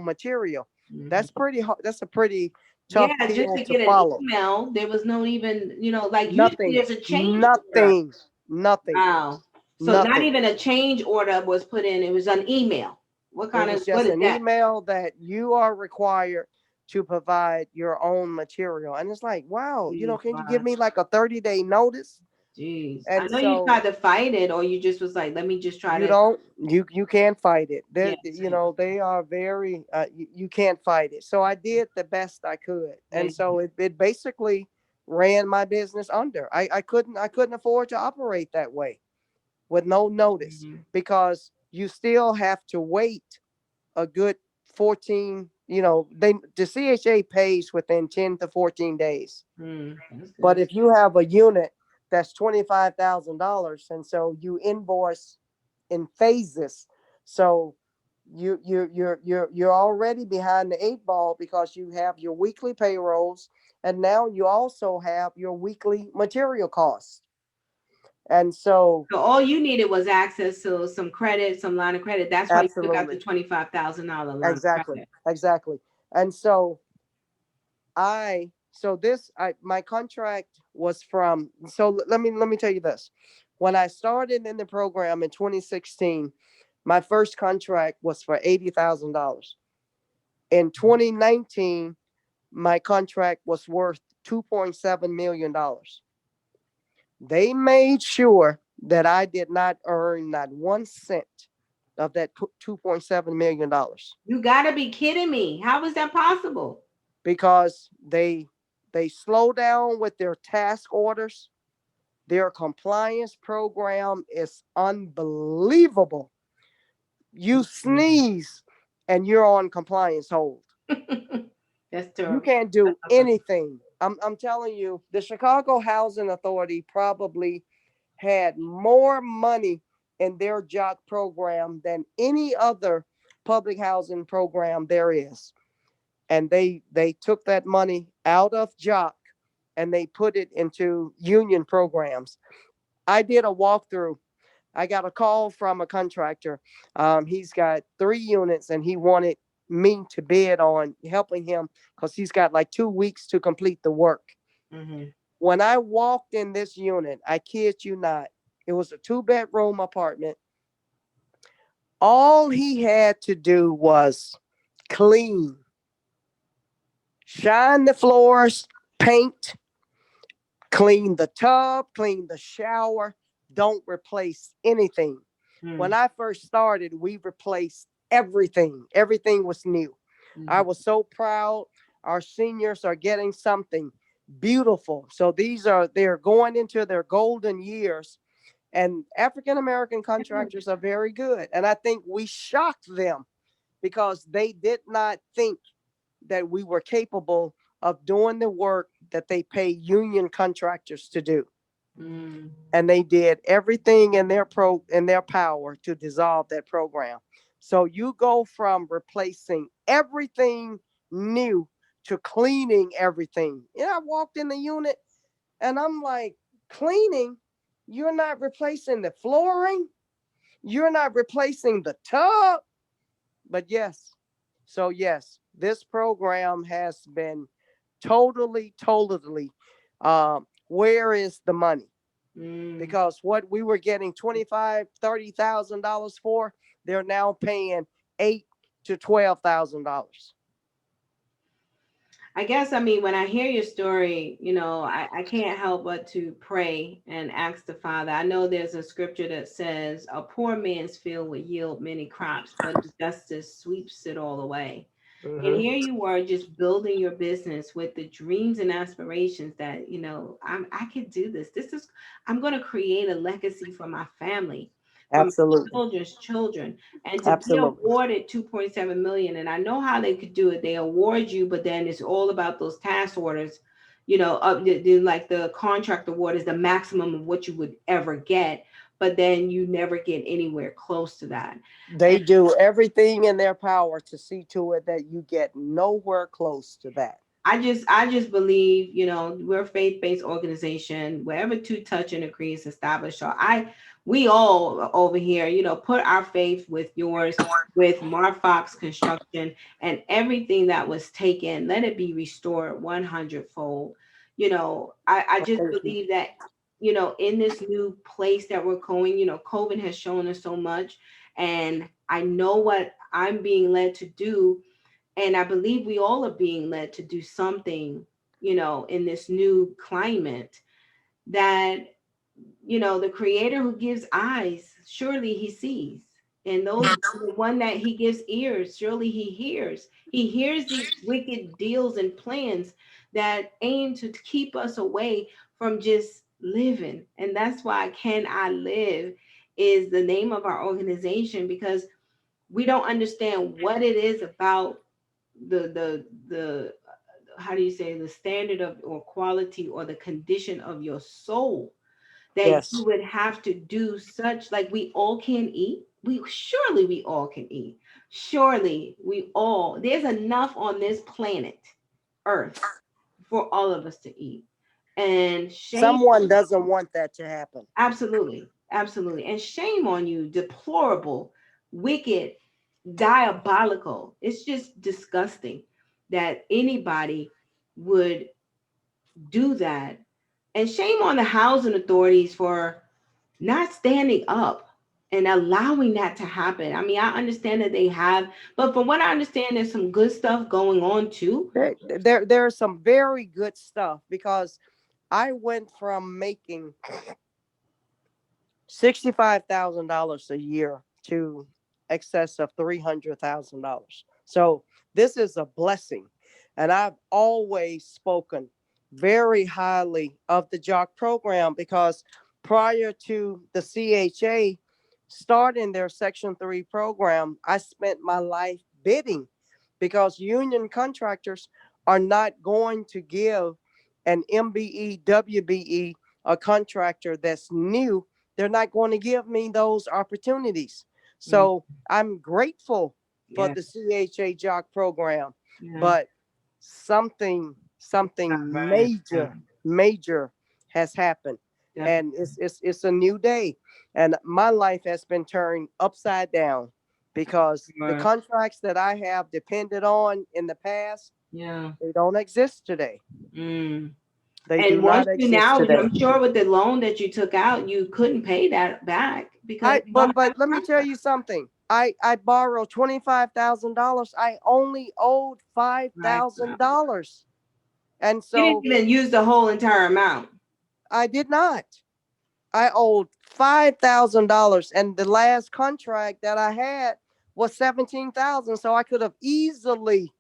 Speaker 6: material.
Speaker 1: Mhm.
Speaker 6: That's pretty hard. That's a pretty tough
Speaker 1: Yeah, just
Speaker 6: pill
Speaker 1: to
Speaker 6: to
Speaker 1: get an
Speaker 6: follow.
Speaker 1: email, there was no even, like usually
Speaker 6: Nothing,
Speaker 1: there's a change order.
Speaker 6: nothing, nothing,
Speaker 1: Wow. So not
Speaker 6: nothing.
Speaker 1: even a change order was put in. It was an email.
Speaker 6: It was
Speaker 1: What
Speaker 6: just
Speaker 1: is
Speaker 6: an
Speaker 1: that?
Speaker 6: email that you are required to provide your own material. And it's like, wow,
Speaker 1: Jeez,
Speaker 6: can you give
Speaker 1: wow.
Speaker 6: me like a 30-day notice?
Speaker 1: Jeez. I
Speaker 6: And
Speaker 1: know you
Speaker 6: so
Speaker 1: tried to fight it, or you just was like, let me just try
Speaker 6: you
Speaker 1: to.
Speaker 6: don't, you can't fight it.
Speaker 1: Yes.
Speaker 6: They are very, you can't fight it. So I did the best I could. And
Speaker 1: Thank
Speaker 6: so
Speaker 1: you.
Speaker 6: it basically ran my business under. I couldn't afford to operate that way with no notice,
Speaker 1: Mhm.
Speaker 6: because you still have to wait a good 14, the CHA pays within 10 to 14 days.
Speaker 1: That's
Speaker 6: But
Speaker 1: good.
Speaker 6: if you have a unit that's $25,000, and so you invoice in phases, so you're already behind the 8 ball, because you have your weekly payrolls, and now you also have your weekly material costs. And so
Speaker 1: So all you needed was access to some credit, some line of credit. That's why you took out the
Speaker 6: absolutely,
Speaker 1: $25,000 line of
Speaker 6: exactly,
Speaker 1: credit.
Speaker 6: exactly. And so my contract was from, so let me tell you this. When I started in the program in 2016, my first contract was for $80,000. In 2019, my contract was worth $2.7 million. They made sure that I did not earn not 1 cent of that $2.7 million
Speaker 1: You gotta be kidding me. How is that possible?
Speaker 6: because they slow down with their task orders. Their compliance program is unbelievable. You sneeze and you're on compliance hold.
Speaker 1: That's
Speaker 6: You
Speaker 1: terrible.
Speaker 6: can't do anything. I'm telling you, the Chicago Housing Authority probably had more money in their job program than any other public housing program there is. And they took that money out of jock and they put it into union programs. I did a walkthrough. I got a call from a contractor. He's got 3 units and he wanted me to bid on helping him because he's got like 2 weeks to complete the work.
Speaker 1: Mhm.
Speaker 6: When I walked in this unit, I kid you not, it was a 2 bedroom apartment. All he had to do was clean, shine the floors, paint, clean the tub, clean the shower, don't replace anything. When
Speaker 1: Mhm.
Speaker 6: I first started, we replaced everything. Everything was new. I
Speaker 1: Mhm.
Speaker 6: was so proud. Our seniors are getting something beautiful. So they're going into their golden years. And African American contractors are very good. And I think we shocked them because they did not think that we were capable of doing the work that they pay union contractors to do.
Speaker 1: Mhm.
Speaker 6: And they did everything in their power to dissolve that program. So you go from replacing everything new to cleaning everything. I walked in the unit and I'm like, cleaning? You're not replacing the flooring? You're not replacing the tub? But yes. So yes, this program has been totally. Where is the money?
Speaker 1: Mhm.
Speaker 6: Because what we were getting 25, $30,000 for, they're now paying $8 to $12,000.
Speaker 1: I guess, I mean, when I hear your story, I can't help but to pray and ask the Father. I know there's a scripture that says, a poor man's field will yield many crops, but justice sweeps it all away. And
Speaker 6: Mm-hmm.
Speaker 1: here you were just building your business with the dreams and aspirations that, I could do this. I'm going to create a legacy for my family, for my
Speaker 6: Absolutely.
Speaker 1: children's children, and to be
Speaker 6: Absolutely.
Speaker 1: awarded 2.7 million. And I know how they could do it. They award you, but then it's all about those task orders. Like the contract award is the maximum of what you would ever get, but then you never get anywhere close to that.
Speaker 6: They do everything in their power to see to it that you get nowhere close to that.
Speaker 1: I just believe, we're a faith-based organization. Wherever two touch and agree is established. So we all over here, put our faith with yours, with Mark Fox Construction, and everything that was taken, let it be restored 100-fold. I just
Speaker 6: Thank you.
Speaker 1: believe that, in this new place that we're going, COVID has shown us so much, and I know what I'm being led to do, and I believe we all are being led to do something, in this new climate that, the creator who gives eyes, surely he sees. And the one that he gives ears, surely he hears. He hears these wicked deals and plans that aim to keep us away from just living. And that's why Can I Live is the name of our organization, because we don't understand what it is about the how do you say, the standard of or quality or the condition of your soul, that you
Speaker 6: Yes.
Speaker 1: would have to do such, like, we all can eat, we all can eat, surely we all, there's enough on this planet earth for all of us to eat. And shame,
Speaker 6: Someone doesn't want that to happen.
Speaker 1: absolutely, absolutely, and shame on you, deplorable, wicked, diabolical. It's just disgusting that anybody would do that. And shame on the housing authorities for not standing up and allowing that to happen. I mean, I understand that they have, but from what I understand, there's some good stuff going on too.
Speaker 6: There's some very good stuff because I went from making $65,000 a year to excess of $300,000. So this is a blessing. And I've always spoken very highly of the JOC program because prior to the CHA starting their Section 3 program, I spent my life bidding because union contractors are not going to give an MBE, WBE, a contractor that's new, they're not going to give me those opportunities.
Speaker 1: Mm,
Speaker 6: So I'm grateful for
Speaker 1: yeah,
Speaker 6: the CHA JOC program,
Speaker 1: yeah.
Speaker 6: but something
Speaker 1: Not right. Yeah,
Speaker 6: major has happened. And
Speaker 1: definitely.
Speaker 6: it's a new day. And my life has been turned upside down because the
Speaker 1: Right.
Speaker 6: contracts that I have depended on in the past,
Speaker 1: Yeah.
Speaker 6: they don't exist today.
Speaker 1: Mm.
Speaker 6: They do
Speaker 1: And once
Speaker 6: not
Speaker 1: you
Speaker 6: exist
Speaker 1: now,
Speaker 6: today.
Speaker 1: I'm sure with the loan that you took out, you couldn't pay that back because
Speaker 6: I
Speaker 1: you don't
Speaker 6: but
Speaker 1: have
Speaker 6: let me tell
Speaker 1: contract.
Speaker 6: you something. I borrowed $25,000. I only owed five
Speaker 1: Right.
Speaker 6: thousand dollars, and
Speaker 1: You didn't
Speaker 6: so
Speaker 1: even use the whole entire amount.
Speaker 6: I did not. I owed $5,000, and the last contract that I had was 17,000. So I could have easily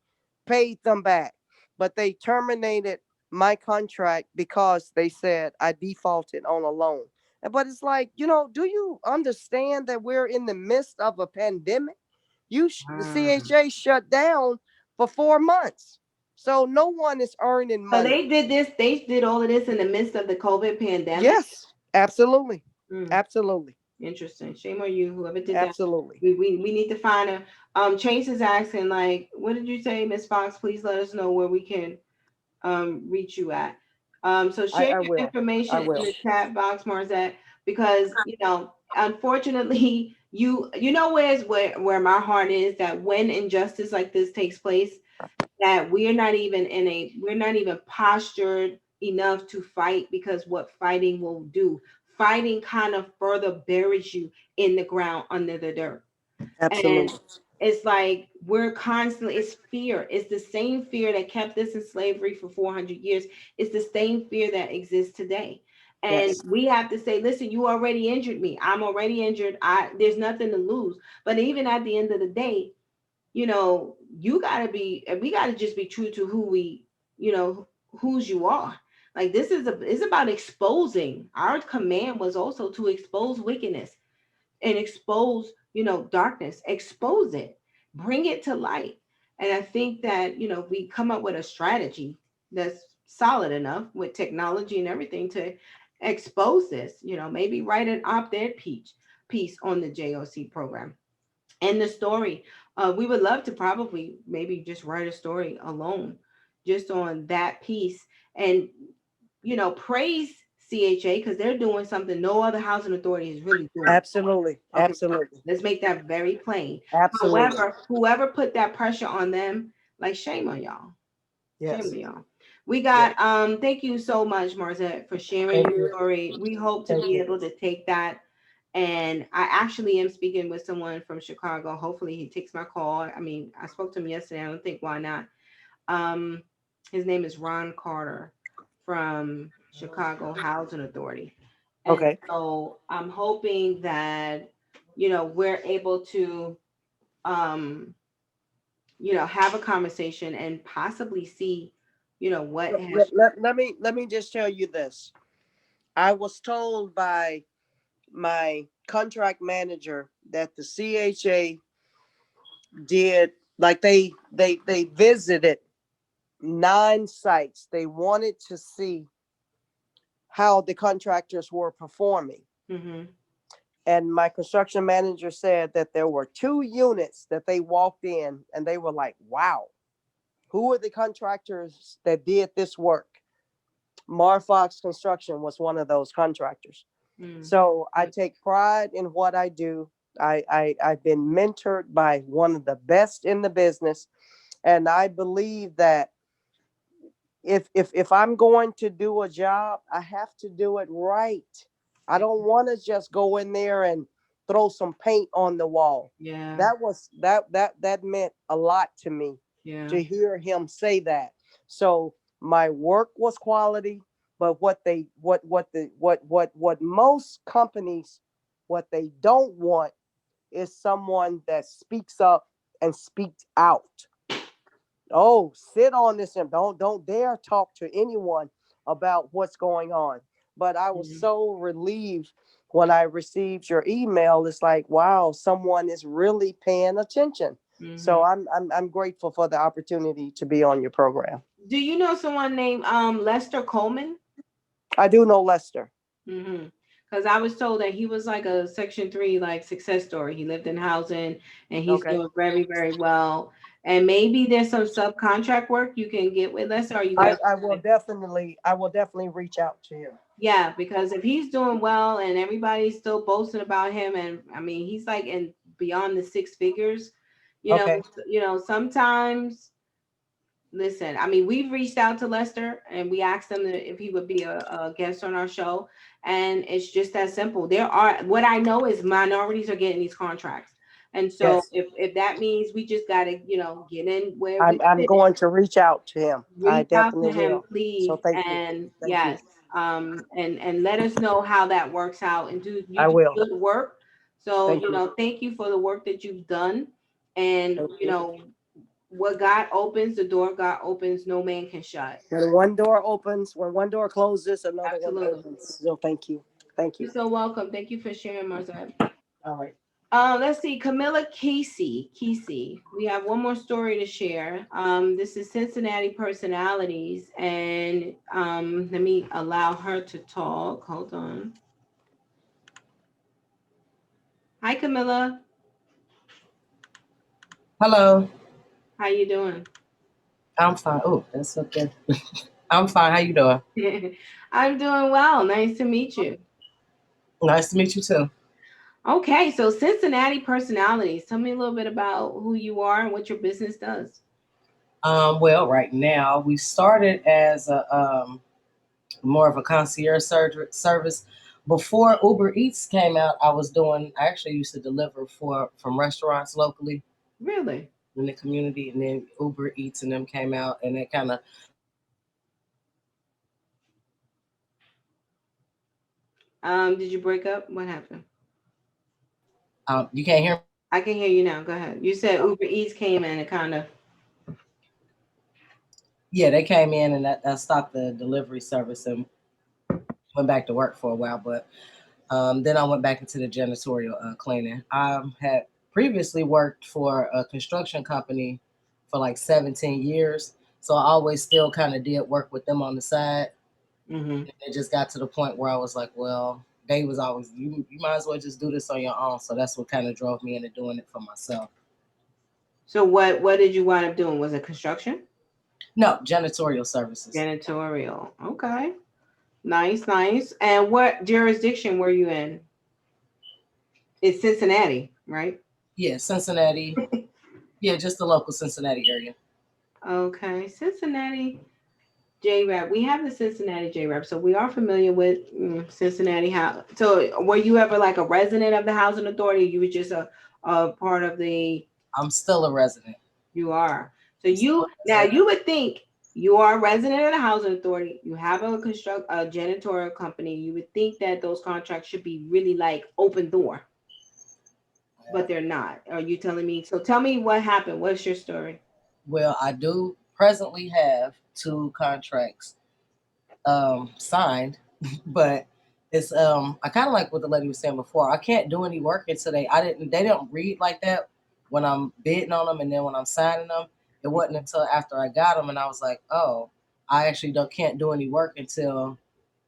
Speaker 6: paid them back, but they terminated my contract because they said I defaulted on a loan. But it's like, do you understand that we're in the midst of a pandemic? The
Speaker 1: Mm.
Speaker 6: CHA shut down for 4 months, so no one is earning
Speaker 1: So
Speaker 6: money.
Speaker 1: they did this. They did all of this in the midst of the COVID pandemic.
Speaker 6: Yes, absolutely,
Speaker 1: Mm.
Speaker 6: absolutely,
Speaker 1: Interesting. Shame on you, whoever did that.
Speaker 6: absolutely.
Speaker 1: We need to find a. Chase is asking like, what did you say, Miss Fox? Please let us know where we can reach you at. So share
Speaker 6: I
Speaker 1: your
Speaker 6: will. I
Speaker 1: information in
Speaker 6: will.
Speaker 1: the chat box, Marzette, because unfortunately, you know where my heart is that when injustice like this takes place, that we're not even postured enough to fight because what fighting will do. Fighting kind of further buries you in the ground under the dirt. And
Speaker 6: Absolutely.
Speaker 1: it's like we're constantly, it's fear. It's the same fear that kept us in slavery for 400 years. It's the same fear that exists today. And
Speaker 6: Yes.
Speaker 1: we have to say, listen, you already injured me. I'm already injured. There's nothing to lose. But even at the end of the day, you gotta be, and we gotta just be true to who we, whose you are. Like this is about exposing. Our command was also to expose wickedness and expose, darkness, expose it, bring it to light. And I think that, we come up with a strategy that's solid enough with technology and everything to expose this, maybe write an op-ed piece on the JOC program and the story. We would love to probably maybe just write a story alone just on that piece and praise CHA because they're doing something no other housing authority is really doing.
Speaker 6: Absolutely.
Speaker 1: Okay,
Speaker 6: Absolutely.
Speaker 1: let's make that very plain.
Speaker 6: Absolutely.
Speaker 1: However, whoever put that pressure on them, like shame on y'all. Shame
Speaker 6: Yes.
Speaker 1: on y'all. We
Speaker 6: Yes.
Speaker 1: got thank you so much, Marzette, for sharing
Speaker 6: Thank
Speaker 1: your
Speaker 6: you.
Speaker 1: story. We hope to
Speaker 6: Thank
Speaker 1: be
Speaker 6: you.
Speaker 1: able to take that. And I actually am speaking with someone from Chicago. Hopefully he takes my call. I mean, I spoke to him yesterday. I don't think why not. Um, his name is Ron Carter from Chicago Housing Authority. And
Speaker 6: Okay.
Speaker 1: so I'm hoping that, we're able to, um, have a conversation and possibly see, what has.
Speaker 6: Let me just tell you this. I was told by my contract manager that the CHA did, like, they visited 9 sites. They wanted to see how the contractors were performing.
Speaker 1: Mhm.
Speaker 6: And my construction manager said that there were 2 units that they walked in and they were like, wow, who are the contractors that did this work? Marfox Construction was one of those contractors.
Speaker 1: Mm.
Speaker 6: So I take pride in what I do. I've been mentored by one of the best in the business. And I believe that if I'm going to do a job, I have to do it right. I don't want to just go in there and throw some paint on the wall.
Speaker 1: Yeah.
Speaker 6: That meant a lot to me
Speaker 1: Yeah.
Speaker 6: to hear him say that. So my work was quality, But what most companies, what they don't want is someone that speaks up and speaks out. Oh, sit on this and don't dare talk to anyone about what's going on. But I was so relieved when I received your email. It's like, wow, someone is really paying attention. So I'm grateful for the opportunity to be on your program.
Speaker 1: Do you know someone named Lester Coleman?
Speaker 6: I do know Lester.
Speaker 1: Because I was told that he was like a Section 3 like success story. He lived in housing and he's
Speaker 6: Okay.
Speaker 1: doing very, very well. And maybe there's some subcontract work you can get with Lester. Or you guys,
Speaker 6: I will definitely reach out to him.
Speaker 1: yeah, because if he's doing well and everybody's still boasting about him, and I mean he's like in beyond the six figures,
Speaker 6: Okay.
Speaker 1: Sometimes. Listen, I mean, we've reached out to Lester and we asked him if he would be a guest on our show. And it's just that simple. What I know is minorities are getting these contracts. And so
Speaker 6: Yes.
Speaker 1: if that means we just got to, get in where we
Speaker 6: I'm
Speaker 1: fit,
Speaker 6: going to reach out to him. I
Speaker 1: reach out to
Speaker 6: definitely
Speaker 1: him,
Speaker 6: will.
Speaker 1: please.
Speaker 6: So thank you.
Speaker 1: And
Speaker 6: Thank you.
Speaker 1: yes, and let us know how that works out and do
Speaker 6: I will.
Speaker 1: good work. So,
Speaker 6: Thank you.
Speaker 1: thank you for the work that you've done. And,
Speaker 6: Thank you.
Speaker 1: what God opens, the door God opens, no man can shut.
Speaker 6: When one door opens, when one door closes, another
Speaker 1: Absolutely.
Speaker 6: one opens. So thank you. Thank you.
Speaker 1: You're so welcome. Thank you for sharing, Marzette.
Speaker 6: All right.
Speaker 1: Let's see, Camilla Casey. We have one more story to share. This is Cincinnati Personalities, and let me allow her to talk. Hold on. Hi, Camilla.
Speaker 7: Hello,
Speaker 1: How you doing?
Speaker 7: I'm fine. Oh, that's okay. I'm fine. How you doing?
Speaker 1: I'm doing well. Nice to meet you.
Speaker 7: Nice to meet you too.
Speaker 1: Okay, so Cincinnati Personalities. Tell me a little bit about who you are and what your business does.
Speaker 7: Well, right now we started as a more of a concierge service. Before Uber Eats came out, I actually used to deliver from restaurants locally
Speaker 1: Really?
Speaker 7: in the community, and then Uber Eats and them came out, and it kind of
Speaker 1: Did you break up? What happened?
Speaker 7: you can't hear me?
Speaker 1: I can hear you now. Go ahead. You said Uber Eats came in and kind of.
Speaker 7: Yeah, they came in and that stopped the delivery service and went back to work for a while, but then I went back into the janitorial cleaning. I had previously worked for a construction company for like 17 years. So I always still kind of did work with them on the side.
Speaker 1: Mm-hmm.
Speaker 7: It just got to the point where I was like, well, they was always, you might as well just do this on your own. So that's what kind of drove me into doing it for myself.
Speaker 1: So what did you wind up doing? Was it construction?
Speaker 7: No, janitorial services.
Speaker 1: Janitorial. Okay. Nice, nice. And what jurisdiction were you in? It's Cincinnati, right?
Speaker 7: Yeah, Cincinnati. Yeah, just the local Cincinnati area.
Speaker 1: Okay. Cincinnati J-Rap. We have the Cincinnati J-Rap, so we are familiar with Cincinnati. So were you ever like a resident of the housing authority? You were just a part of the.
Speaker 7: I'm still a resident.
Speaker 1: You are. So you would think you are a resident of the housing authority. You have a janitorial company. You would think that those contracts should be really like open door, but they're not. Are you telling me? So tell me what happened. What's your story?
Speaker 7: Well, I do presently have 2 contracts signed, but it's I kind of like what the lady was saying before. I can't do any work until they don't read like that when I'm bidding on them, and then when I'm signing them, it wasn't until after I got them and I was like, oh, I actually can't do any work until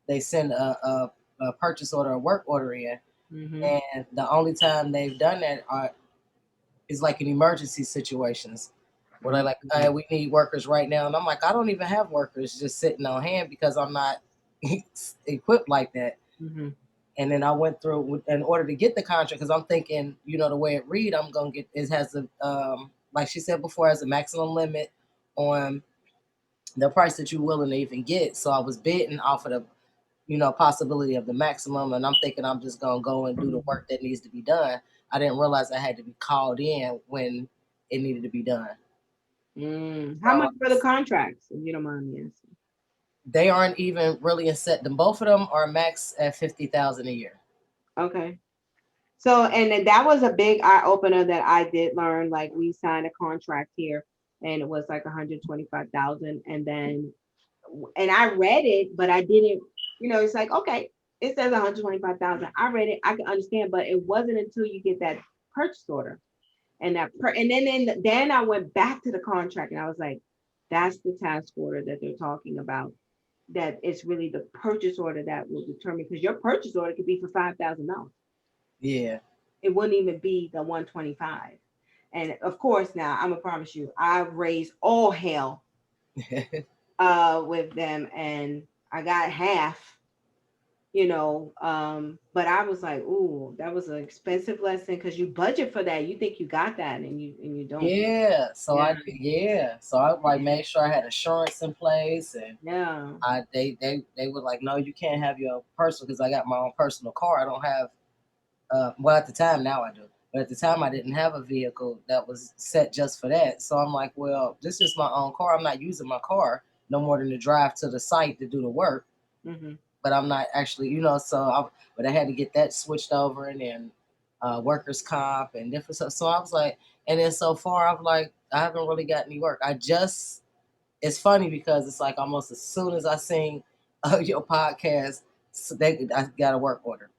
Speaker 7: they send a purchase order, a work order in.
Speaker 1: Mm-hmm.
Speaker 7: And the only time they've done that is like in emergency situations where they're like, hey, we need workers right now. And I'm like, I don't even have workers just sitting on hand because I'm not equipped like that.
Speaker 1: Mm-hmm.
Speaker 7: And then I went through in order to get the contract because I'm thinking, the way it read, I'm gonna get it has a like she said before, has a maximum limit on the price that you're willing to even get. So I was bidding off of the possibility of the maximum, and I'm thinking I'm just gonna go and do the work that needs to be done. I didn't realize I had to be called in when it needed to be done.
Speaker 1: How much for the contracts, if you don't mind me asking?
Speaker 7: they aren't even really in set. Them both of them are max at 50,000 a year.
Speaker 1: Okay. So, and then that was a big eye opener that I did learn. Like we signed a contract here and it was like 125,000. And then, and I read it, but I didn't, it's like, okay, it says 125,000. I read it, I can understand, but it wasn't until you get that purchase order and then I went back to the contract and I was like, that's the task order that they're talking about. That it's really the purchase order that will determine, because your purchase order could be for $5,000.
Speaker 7: Yeah.
Speaker 1: It wouldn't even be the 125. And of course, now I'm gonna promise you, I raised all hell with them, and I got half, but I was like, ooh, that was an expensive lesson because you budget for that. You think you got that, and you don't.
Speaker 7: Yeah. So
Speaker 1: Yeah.
Speaker 7: So I like made sure I had insurance in place, and
Speaker 1: Yeah.
Speaker 7: they were like, no, you can't have your personal, because I got my own personal car. I don't have well, at the time, now I do. But at the time, I didn't have a vehicle that was set just for that. So I'm like, well, this is my own car. I'm not using my car no more than to drive to the site to do the work.
Speaker 1: Hmm.
Speaker 7: But I'm not actually, but I had to get that switched over, and then workers' comp and different stuff. So I was like, and then so far, I'm like, I haven't really got any work. It's funny because it's like almost as soon as I sing your podcast, so I got a work order.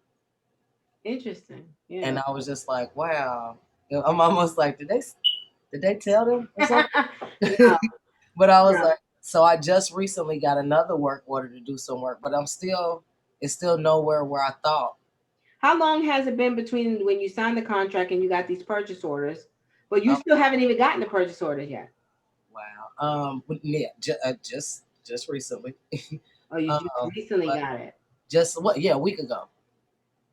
Speaker 1: Interesting.
Speaker 7: And
Speaker 1: Yeah.
Speaker 7: I was just like, wow. I'm almost like, did they tell them or something?
Speaker 1: No,
Speaker 7: But I was
Speaker 1: no.
Speaker 7: like, so I just recently got another work order to do some work, but it's still nowhere where I thought.
Speaker 1: How long has it been between when you signed the contract and you got these purchase orders, but you
Speaker 7: Um,
Speaker 1: still haven't even gotten the purchase orders yet?
Speaker 7: wow. But yeah, just recently.
Speaker 1: Oh, you just
Speaker 7: um,
Speaker 1: recently
Speaker 7: but
Speaker 1: got it.
Speaker 7: just what? Yeah, a week ago.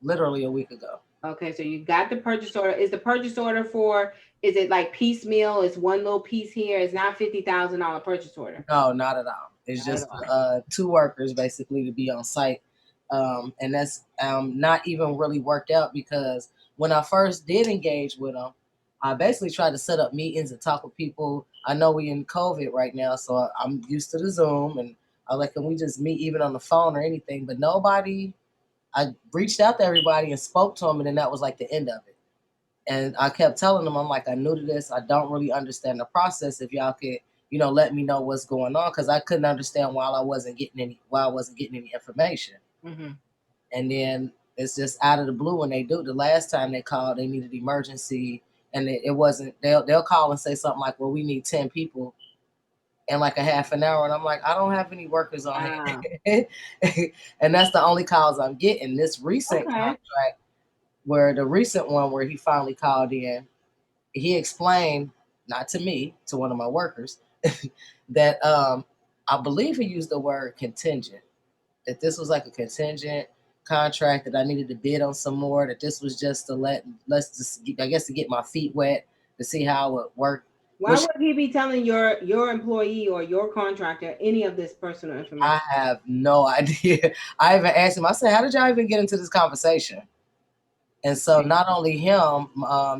Speaker 7: Literally a week ago.
Speaker 1: Okay, so you got the purchase order. Is the purchase order for, is it like piecemeal? Is one little piece here? It's not $50,000 purchase order.
Speaker 7: No, not at all. It's
Speaker 1: Not at
Speaker 7: just
Speaker 1: all.
Speaker 7: two workers basically to be on site, and that's not even really worked out because when I first did engage with them, I basically tried to set up meetings and talk with people. I know we in COVID right now, so I'm used to the Zoom, and I was like, can we just meet even on the phone or anything? But nobody. I reached out to everybody and spoke to them, and then that was like the end of it. And I kept telling them, I'm like, I new to this. I don't really understand the process. If y'all could, let me know what's going on, because I couldn't understand why I wasn't getting any information.
Speaker 1: Hmm.
Speaker 7: And then it's just out of the blue when they do. The last time they called, they needed emergency, and it wasn't. They'll call and say something like, "Well, we need 10 people in like a half an hour," and I'm like, I don't have any workers on
Speaker 1: Wow.
Speaker 7: hand, and that's the only calls I'm getting. This recent
Speaker 1: Okay.
Speaker 7: contract, where the recent one where he finally called in, he explained, not to me, to one of my workers, that I believe he used the word contingent, that this was like a contingent contract, that I needed to bid on some more, that this was just to let's just I guess to get my feet wet to see how it would work.
Speaker 1: Why
Speaker 7: Which
Speaker 1: would he be telling your employee or your contractor any of this personal
Speaker 7: I
Speaker 1: information?
Speaker 7: have no idea. I even asked him, I said, how did y'all even get into this conversation? And so not only him,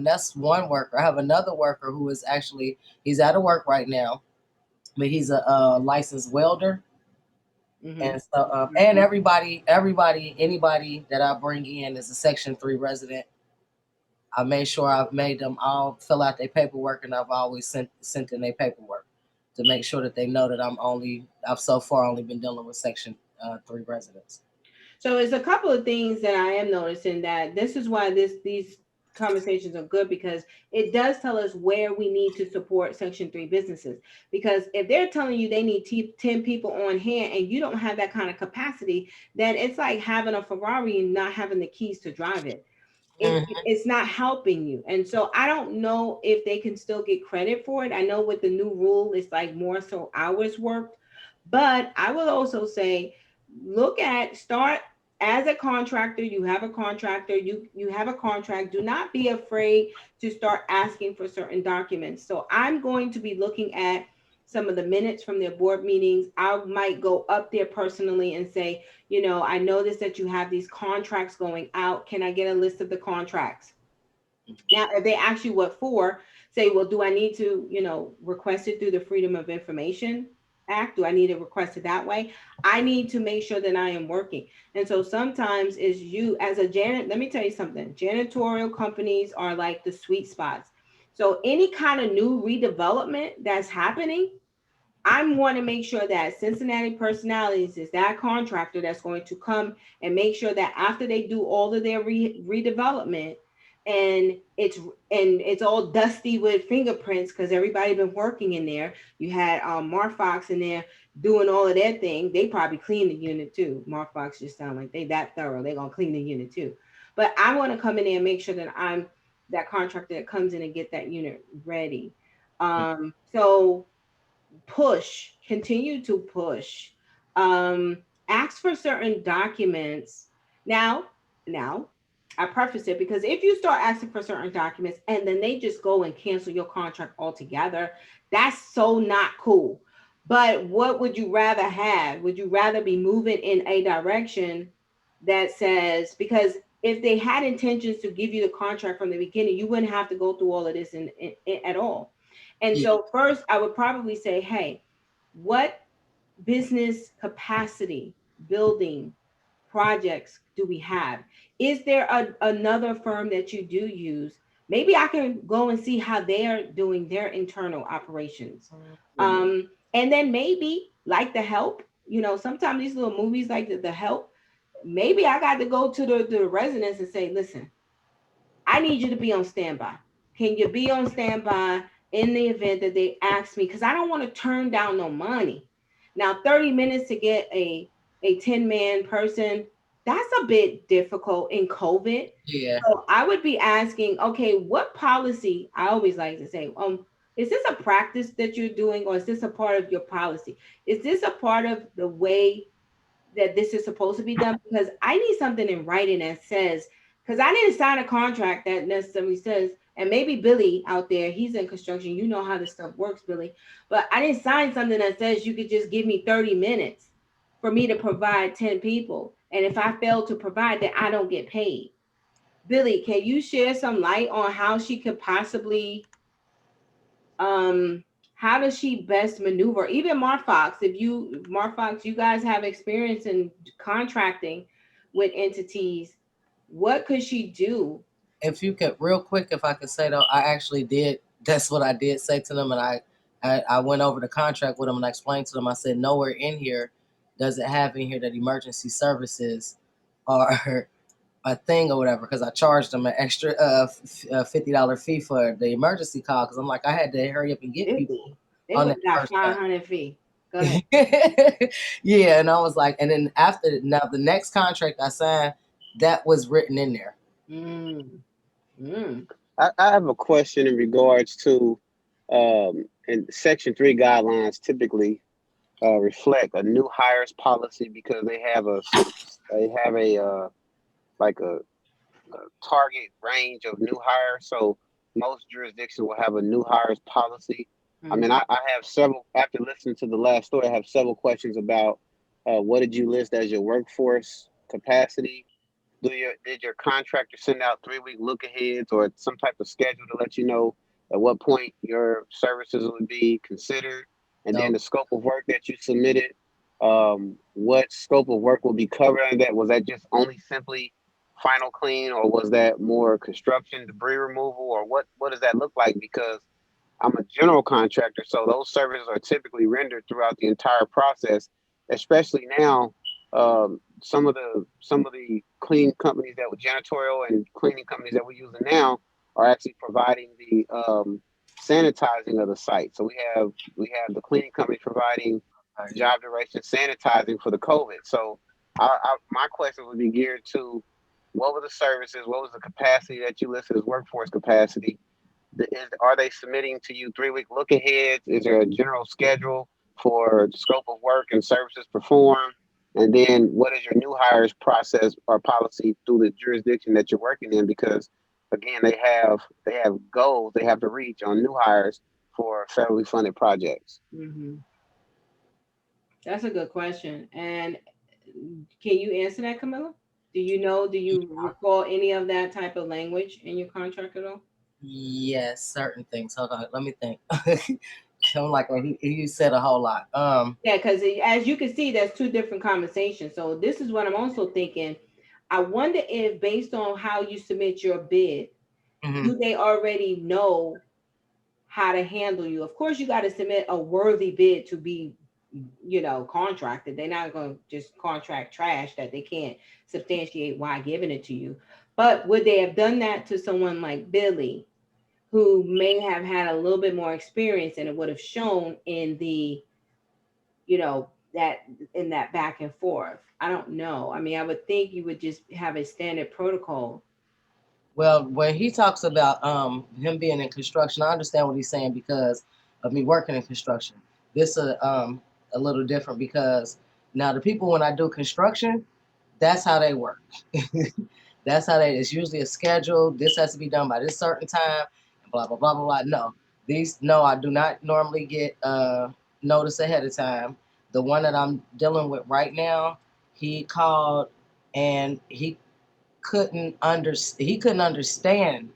Speaker 7: that's one worker. I have another worker who is actually, he's out of work right now, but he's a licensed welder.
Speaker 1: Hmm.
Speaker 7: And so, and anybody that I bring in is a Section 3 resident. I made sure I've made them all fill out their paperwork, and I've always sent in their paperwork to make sure that they know that I've so far only been dealing with Section 3 residents.
Speaker 1: So it's a couple of things that I am noticing, that this is why these conversations are good, because it does tell us where we need to support Section 3 businesses. Because if they're telling you they need 10 people on hand and you don't have that kind of capacity, then it's like having a Ferrari and not having the keys to drive it.
Speaker 7: Mhm.
Speaker 1: It's not helping you. And so I don't know if they can still get credit for it. I know with the new rule, it's like more so hours worked. But I will also say, start as a contractor. You have a contractor, you have a contract. Do not be afraid to start asking for certain documents. So I'm going to be looking at some of the minutes from their board meetings. I might go up there personally and say, I noticed that you have these contracts going out. Can I get a list of the contracts? Now, if they ask you what for, say, well, do I need to, request it through the Freedom of Information act? Do I need to request it that way? I need to make sure that I am working. And so sometimes is you as a let me tell you something. Janitorial companies are like the sweet spots. So any kind of new redevelopment that's happening, I want to make sure that Cincinnati Personalities is that contractor that's going to come and make sure that after they do all of their redevelopment and it's all dusty with fingerprints because everybody been working in there. You had Marfox in there doing all of their thing. They probably clean the unit too. Marfox just sound like they that thorough. They gonna clean the unit too. But I want to come in there and make sure that I'm that contractor that comes in and get that unit ready. So continue to push, ask for certain documents. Now I preface it because if you start asking for certain documents and then they just go and cancel your contract altogether, that's so not cool. But what would you rather have? Would you rather be moving in a direction that says, because if they had intentions to give you the contract from the beginning, you wouldn't have to go through all of this at all. And
Speaker 7: Yeah.
Speaker 1: so first I would probably say, hey, what business capacity building projects do we have? Is there another firm that you do use? Maybe I can go and see how they're doing their internal operations. And then maybe like The Help, sometimes these little movies like the Help, maybe I got to go to the residents and say, listen, I need you to be on standby. Can you be on standby in the event that they ask me? Because I don't want to turn down no money. Now, 30 minutes to get a 10-man person, that's a bit difficult in COVID.
Speaker 7: Yeah.
Speaker 1: So I would be asking, okay, what policy? I always like to say, is this a practice that you're doing, or is this a part of your policy? Is this a part of the way that this is supposed to be done? Because I need something in writing that says, because I didn't sign a contract that necessarily says, and maybe Billy out there, he's in construction, you know how this stuff works, Billy, but I didn't sign something that says you could just give me 30 minutes for me to provide 10 people. And if I fail to provide, then I don't get paid. Billy, can you share some light on how she could possibly um how does she best maneuver? Even Marfox, Marfox, you guys have experience in contracting with entities. What could she do?
Speaker 7: If you could, real quick, if I could say though, I actually did. That's what I did say to them, and I went over the contract with them and I explained to them. I said nowhere in here does it have in here that emergency services are a thing or whatever, because I charged them an extra $50 fee for the emergency call because I'm like I had to hurry up and get people
Speaker 1: They
Speaker 7: on
Speaker 1: would
Speaker 7: that
Speaker 1: have got
Speaker 7: first
Speaker 1: 500 fee. Go ahead.
Speaker 7: yeah, and I was like, and then after now the next contract I signed, that was written in there.
Speaker 1: Mm. Mm.
Speaker 8: I have a question in regards to, and Section 3 guidelines typically reflect a new hires policy because they have like a target range of new hires. So most jurisdictions will have a new hires policy. I mean, I have several, after listening to the last story, I have several questions about what did you list as your workforce capacity? Did your contractor send out 3-week look aheads or some type of schedule to let you know at what point your services would be considered? And then the scope of work that you submitted, what scope of work will be covered under that? Was that just only simply final clean, or was that more construction, debris removal, or what does that look like? Because I'm a general contractor, so those services are typically rendered throughout the entire process, especially now. Some of the clean companies that were janitorial and cleaning companies that we're using now are actually providing the sanitizing of the site. So we have the cleaning companies providing job duration sanitizing for the COVID. So my question would be geared to what were the services, what was the capacity that you listed as workforce capacity? Are they submitting to you 3-week look ahead? Is there a general schedule for scope of work and services performed? And then what is your new hires process or policy through the jurisdiction that you're working in? Because again, they have goals they have to reach on new hires for federally funded projects.
Speaker 1: Mm-hmm. That's a good question. And can you answer that, Camilla? Do you recall any of that type of language in your contract at all?
Speaker 7: Yes, certain things. Hold on, let me think. I'm like, well, he said a whole lot.
Speaker 1: Yeah, because as you can see, there's two different conversations. So this is what I'm also thinking. I wonder if, based on how you submit your bid,
Speaker 7: mhm.
Speaker 1: do they already know how to handle you? Of course, you got to submit a worthy bid to be, contracted. They're not going to just contract trash that they can't substantiate why giving it to you. But would they have done that to someone like Billy, who may have had a little bit more experience, and it would have shown in the, that in that back and forth? I don't know. I mean, I would think you would just have a standard protocol.
Speaker 7: Well, when he talks about him being in construction, I understand what he's saying because of me working in construction. This a little different because now the people when I do construction, that's how they work. That's how they. It's usually a schedule. This has to be done by this certain time. And blah blah blah blah blah. No, I do not normally get notice ahead of time. The one that I'm dealing with right now, he called and he couldn't understand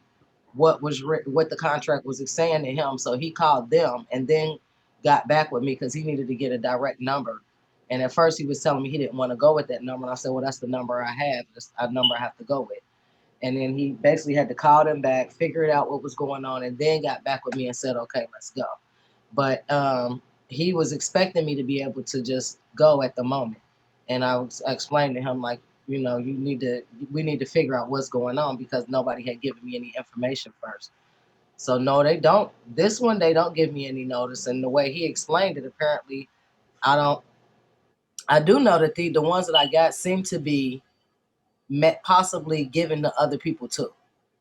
Speaker 7: what the contract was saying to him, so he called them and then got back with me because he needed to get a direct number. And at first he was telling me he didn't want to go with that number, and I said, well, that's the number I have. That's a number I have to go with. And then he basically had to call them back, figure it out what was going on, and then got back with me and said, okay, let's go. But he was expecting me to be able to just go at the moment. And I explained to him, like, we need to figure out what's going on because nobody had given me any information first. So no, they don't. This one, they don't give me any notice. And the way he explained it, apparently, I don't. I do know that the ones that I got seem to be possibly given to other people too.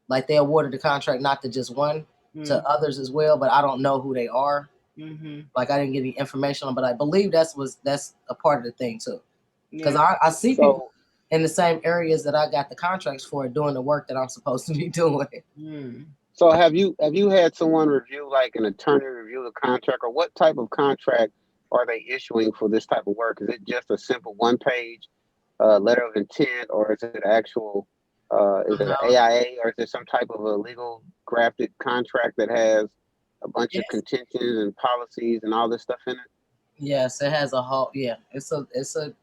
Speaker 7: Like they awarded the contract not to just one, to others as well. But I don't know who they are.
Speaker 1: Mm-hmm.
Speaker 7: Like I didn't get any information on, but I believe that's a part of the thing too. Because
Speaker 1: Yeah.
Speaker 7: I see
Speaker 8: So
Speaker 7: people in the same areas that I got the contracts for doing the work that I'm supposed to be doing.
Speaker 1: Mm.
Speaker 8: so have you had someone review, like an attorney review the contract, or what type of contract are they issuing for this type of work? Is it just a simple one page letter of intent, or is it actual? Is it an
Speaker 7: No,
Speaker 8: AIA, or is it some type of a legal drafted contract that has a bunch of
Speaker 7: it's
Speaker 8: contentions and policies and all this stuff in it?
Speaker 7: yes, it has a whole it's a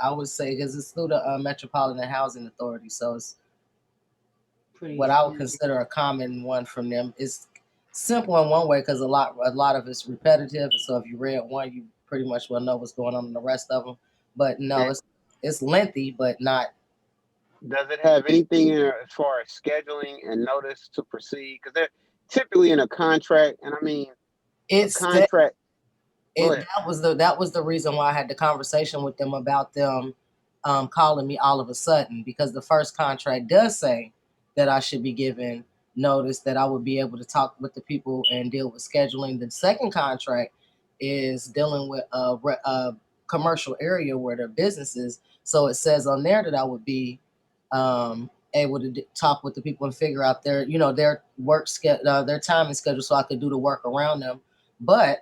Speaker 7: I would say because it's through the Metropolitan Housing Authority, so it's
Speaker 1: Pretty
Speaker 7: what I would
Speaker 1: standard.
Speaker 7: consider a common one from them. It's simple in one way because a lot of it's repetitive, so if you read one, you pretty much will know what's going on in the rest of them. But no, it's lengthy, but not.
Speaker 8: Does it have anything in as far as scheduling and notice to proceed? Because they're typically in a contract, and I mean a
Speaker 7: It's
Speaker 8: contract. Go
Speaker 7: it
Speaker 8: ahead.
Speaker 7: that was the reason why I had the conversation with them about them calling me all of a sudden because the first contract does say that I should be given notice that I would be able to talk with the people and deal with scheduling. The second contract is dealing with a commercial area where their business is. So it says on there that I would be able to talk with the people and figure out their work schedule, their time and schedule, so I could do the work around them. But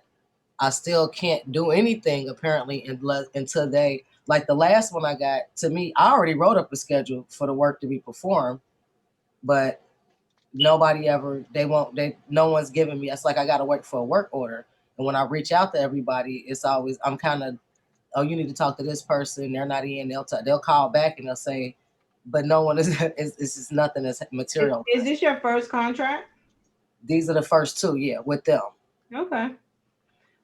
Speaker 7: I still can't do anything apparently until they like the last one I got to me. I already wrote up a schedule for the work to be performed, but nobody ever no one's giving me. It's like I got to wait for a work order. And when I reach out to everybody, it's always I'm kind of, oh, you need to talk to this person. They're not in. They'll call back and they'll say, but no one is. It's just nothing that's material.
Speaker 1: Is this your first contract?
Speaker 7: These are the first two, yeah, with them.
Speaker 1: Okay.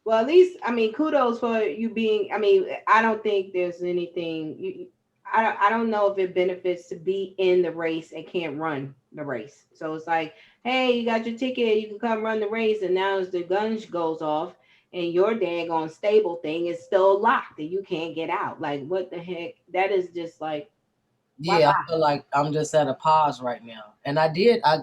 Speaker 1: Well, at least, I mean, kudos for you being. I mean, I don't think there's anything. I don't know if it benefits to be in the race and can't run the race. So it's like, hey, you got your ticket, you can come run the race, and now as the gun goes off and your daggone stable thing is still locked and you can't get out. Like, what the heck? That is just like, why?
Speaker 7: Yeah, I feel like I'm just at a pause right now. And I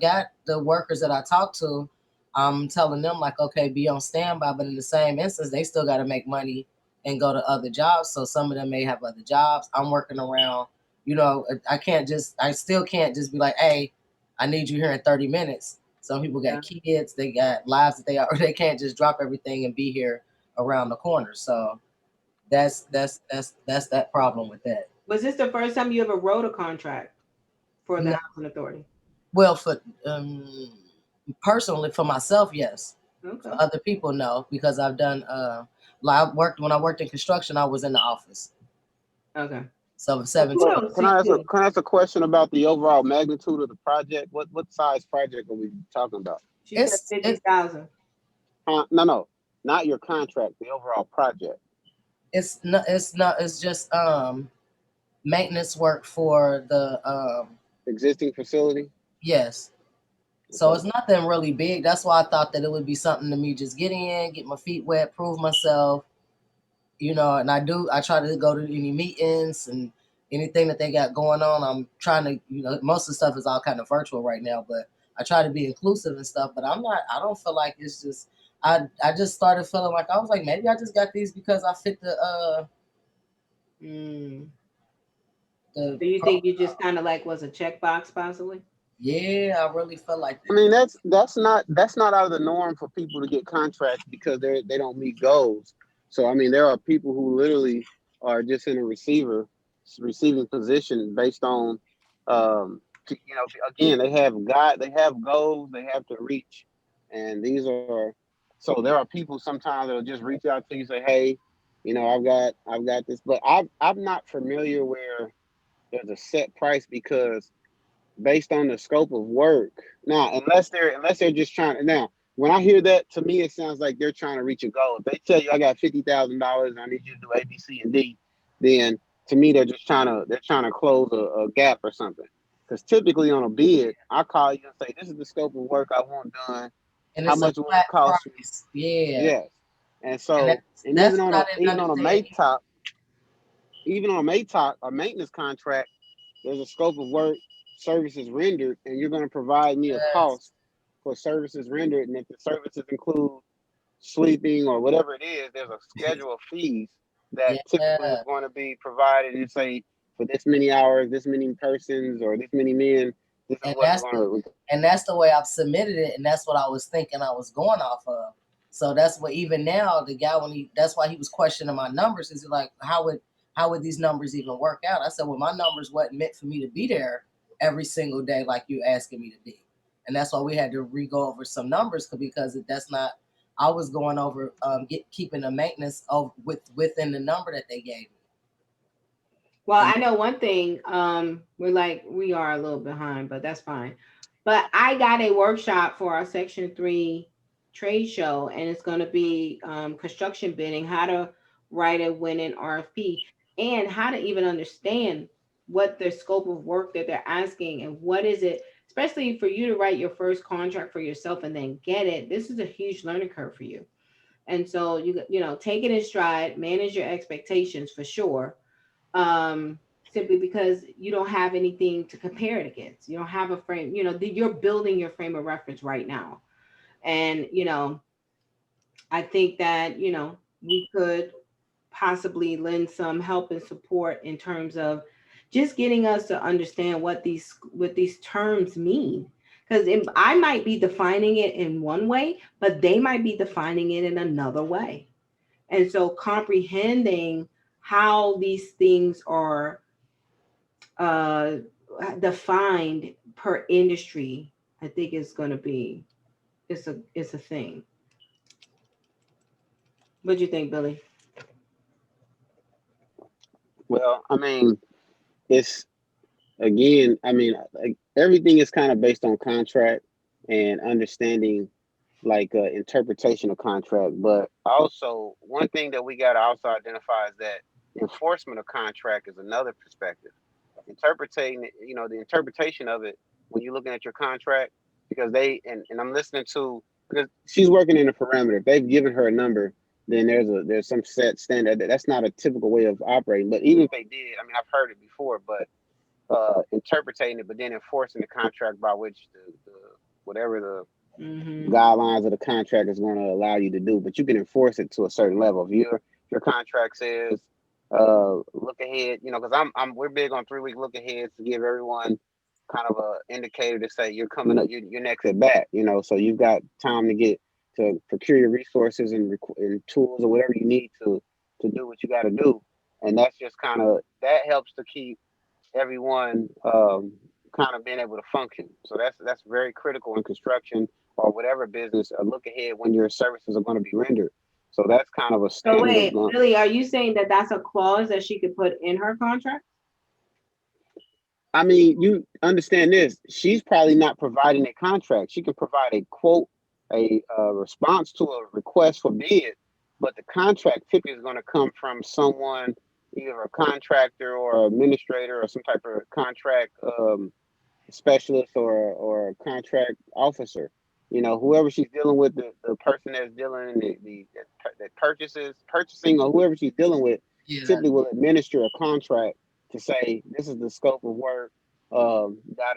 Speaker 7: got the workers that I talked to, I'm telling them like, okay, be on standby, but in the same instance, they still got to make money and go to other jobs. So some of them may have other jobs. I'm working around, I still can't just be like, hey, I need you here in 30 minutes. Some people got kids, they got lives that they can't just drop everything and be here around the corner. So that's that problem with that.
Speaker 1: Was this the first time you ever wrote a contract for the
Speaker 7: No,
Speaker 1: housing authority?
Speaker 7: well, for personally for myself, yes.
Speaker 1: Okay.
Speaker 7: So other people know because I've done like when I worked in construction, I was in the office.
Speaker 1: Okay.
Speaker 7: So
Speaker 1: Well,
Speaker 7: 17.
Speaker 1: kudos
Speaker 8: Can
Speaker 1: to
Speaker 8: I ask
Speaker 1: you.
Speaker 8: a question about the overall magnitude of the project? What size project are we talking about?
Speaker 1: She said
Speaker 7: It's
Speaker 1: 50,000.
Speaker 8: No, not your contract. The overall project.
Speaker 7: it's just maintenance work for the
Speaker 8: Existing facility.
Speaker 7: yes. So
Speaker 8: Okay.
Speaker 7: it's nothing really big. That's why I thought that it would be something to me just get in, get my feet wet, prove myself, and I try to go to any meetings and anything that they got going on. I'm trying to, most of the stuff is all kind of virtual right now, but I try to be inclusive and stuff, but I don't feel like it's just, I just started feeling like, I was like, maybe I just got these because I fit
Speaker 1: Mm.
Speaker 7: the
Speaker 1: So you think you just kind of like was a checkbox possibly?
Speaker 7: yeah, I really feel like
Speaker 8: I
Speaker 7: that.
Speaker 8: mean, that's not out of the norm for people to get contracts because they don't meet goals. So I mean, there are people who literally are just in a receiving position based on, again, they have goals they have to reach, and these are so there are people sometimes that'll just reach out to you and say, hey, I've got this, but I'm not familiar where there's a set price because based on the scope of work. Now, unless they're just trying to now, when I hear that, to me it sounds like they're trying to reach a goal. If they tell you I got $50,000 and I need you to do A, B, C, and D, then to me they're trying to close a gap or something. Because typically on a bid, I call you and say, this is the scope of work I want done.
Speaker 7: And
Speaker 8: How
Speaker 7: it's a
Speaker 8: much will it
Speaker 7: flat
Speaker 8: cost you?
Speaker 7: price. Yeah.
Speaker 8: Yes. And
Speaker 7: And
Speaker 8: so, and
Speaker 7: that's what I didn't
Speaker 8: even on a
Speaker 7: understand.
Speaker 8: MATOC, a maintenance contract, there's a scope of work, services rendered, and you're going to provide me a
Speaker 7: Yes.
Speaker 8: cost for services rendered. And if the services include sleeping or whatever it is, there's a schedule of fees that typically is
Speaker 7: Yeah.
Speaker 8: going to be provided and say for this many hours, this many persons, or this many men, this is
Speaker 7: And
Speaker 8: what it's going to.
Speaker 7: that's the way I've submitted it, and that's what I was thinking I was going off of. So that's what even now the guy that's why he was questioning my numbers. Is like how would these numbers even work out? I said, well, my numbers wasn't meant for me to be there every single day like you asking me to be, and that's why we had to re-go over some numbers because that's not. I was going over keeping the maintenance of within the number that they gave me.
Speaker 1: Well,
Speaker 7: And
Speaker 1: I know one thing. We are a little behind, but that's fine. But I got a workshop for our Section 3 trade show, and it's going to be construction bidding, how to write a winning RFP, and how to even understand what the scope of work that they're asking and what is it, especially for you to write your first contract for yourself and then get it. This is a huge learning curve for you. And so take it in stride, manage your expectations for sure, simply because you don't have anything to compare it against. You don't have a frame, you're building your frame of reference right now. And, I think that, we could possibly lend some help and support in terms of just getting us to understand what these terms mean. Because I might be defining it in one way, but they might be defining it in another way. And so comprehending how these things are uh, defined per industry, I think is going to be it's a thing. What do you think, Billy?
Speaker 8: Well, I mean, it's again, I mean, like, everything is kind of based on contract and understanding like interpretation of contract. But also, one thing that we got to also identify is that enforcement of contract is another perspective. Interpreting, the interpretation of it when you're looking at your contract, because and I'm listening to because she's working in a parameter. If they've given her a number, then there's some set standard. That's not a typical way of operating. But even if they did, I mean, I've heard it before, but interpreting it, but then enforcing the contract by which the whatever the
Speaker 1: Mm-hmm.
Speaker 8: guidelines of the contract is going to allow you to do. But you can enforce it to a certain level. If your contract says look ahead, because we're big on 3 week look ahead to give everyone kind of a indicator to say you're coming up, you're next at bat. So you've got time to procure your resources and tools or whatever you need to do what you got to do. And that's just kind of that helps to keep everyone kind of being able to function. So that's very critical in construction or whatever business a look ahead when your services are going to be rendered. So that's kind of a
Speaker 1: So
Speaker 8: standard of
Speaker 1: wait,
Speaker 8: going.
Speaker 1: Billy, are you saying that that's a clause that she could put in her contract?
Speaker 8: I mean, you understand this. She's probably not providing a contract. She can provide a quote, a response to a request for bid, but the contract typically is going to come from someone, either a contractor or administrator or some type of contract specialist or a contract officer. You know, whoever she's dealing with, the person that's dealing that purchasing or whoever she's dealing with,
Speaker 7: Yeah.
Speaker 8: typically will administer a contract to say this is the scope of work, da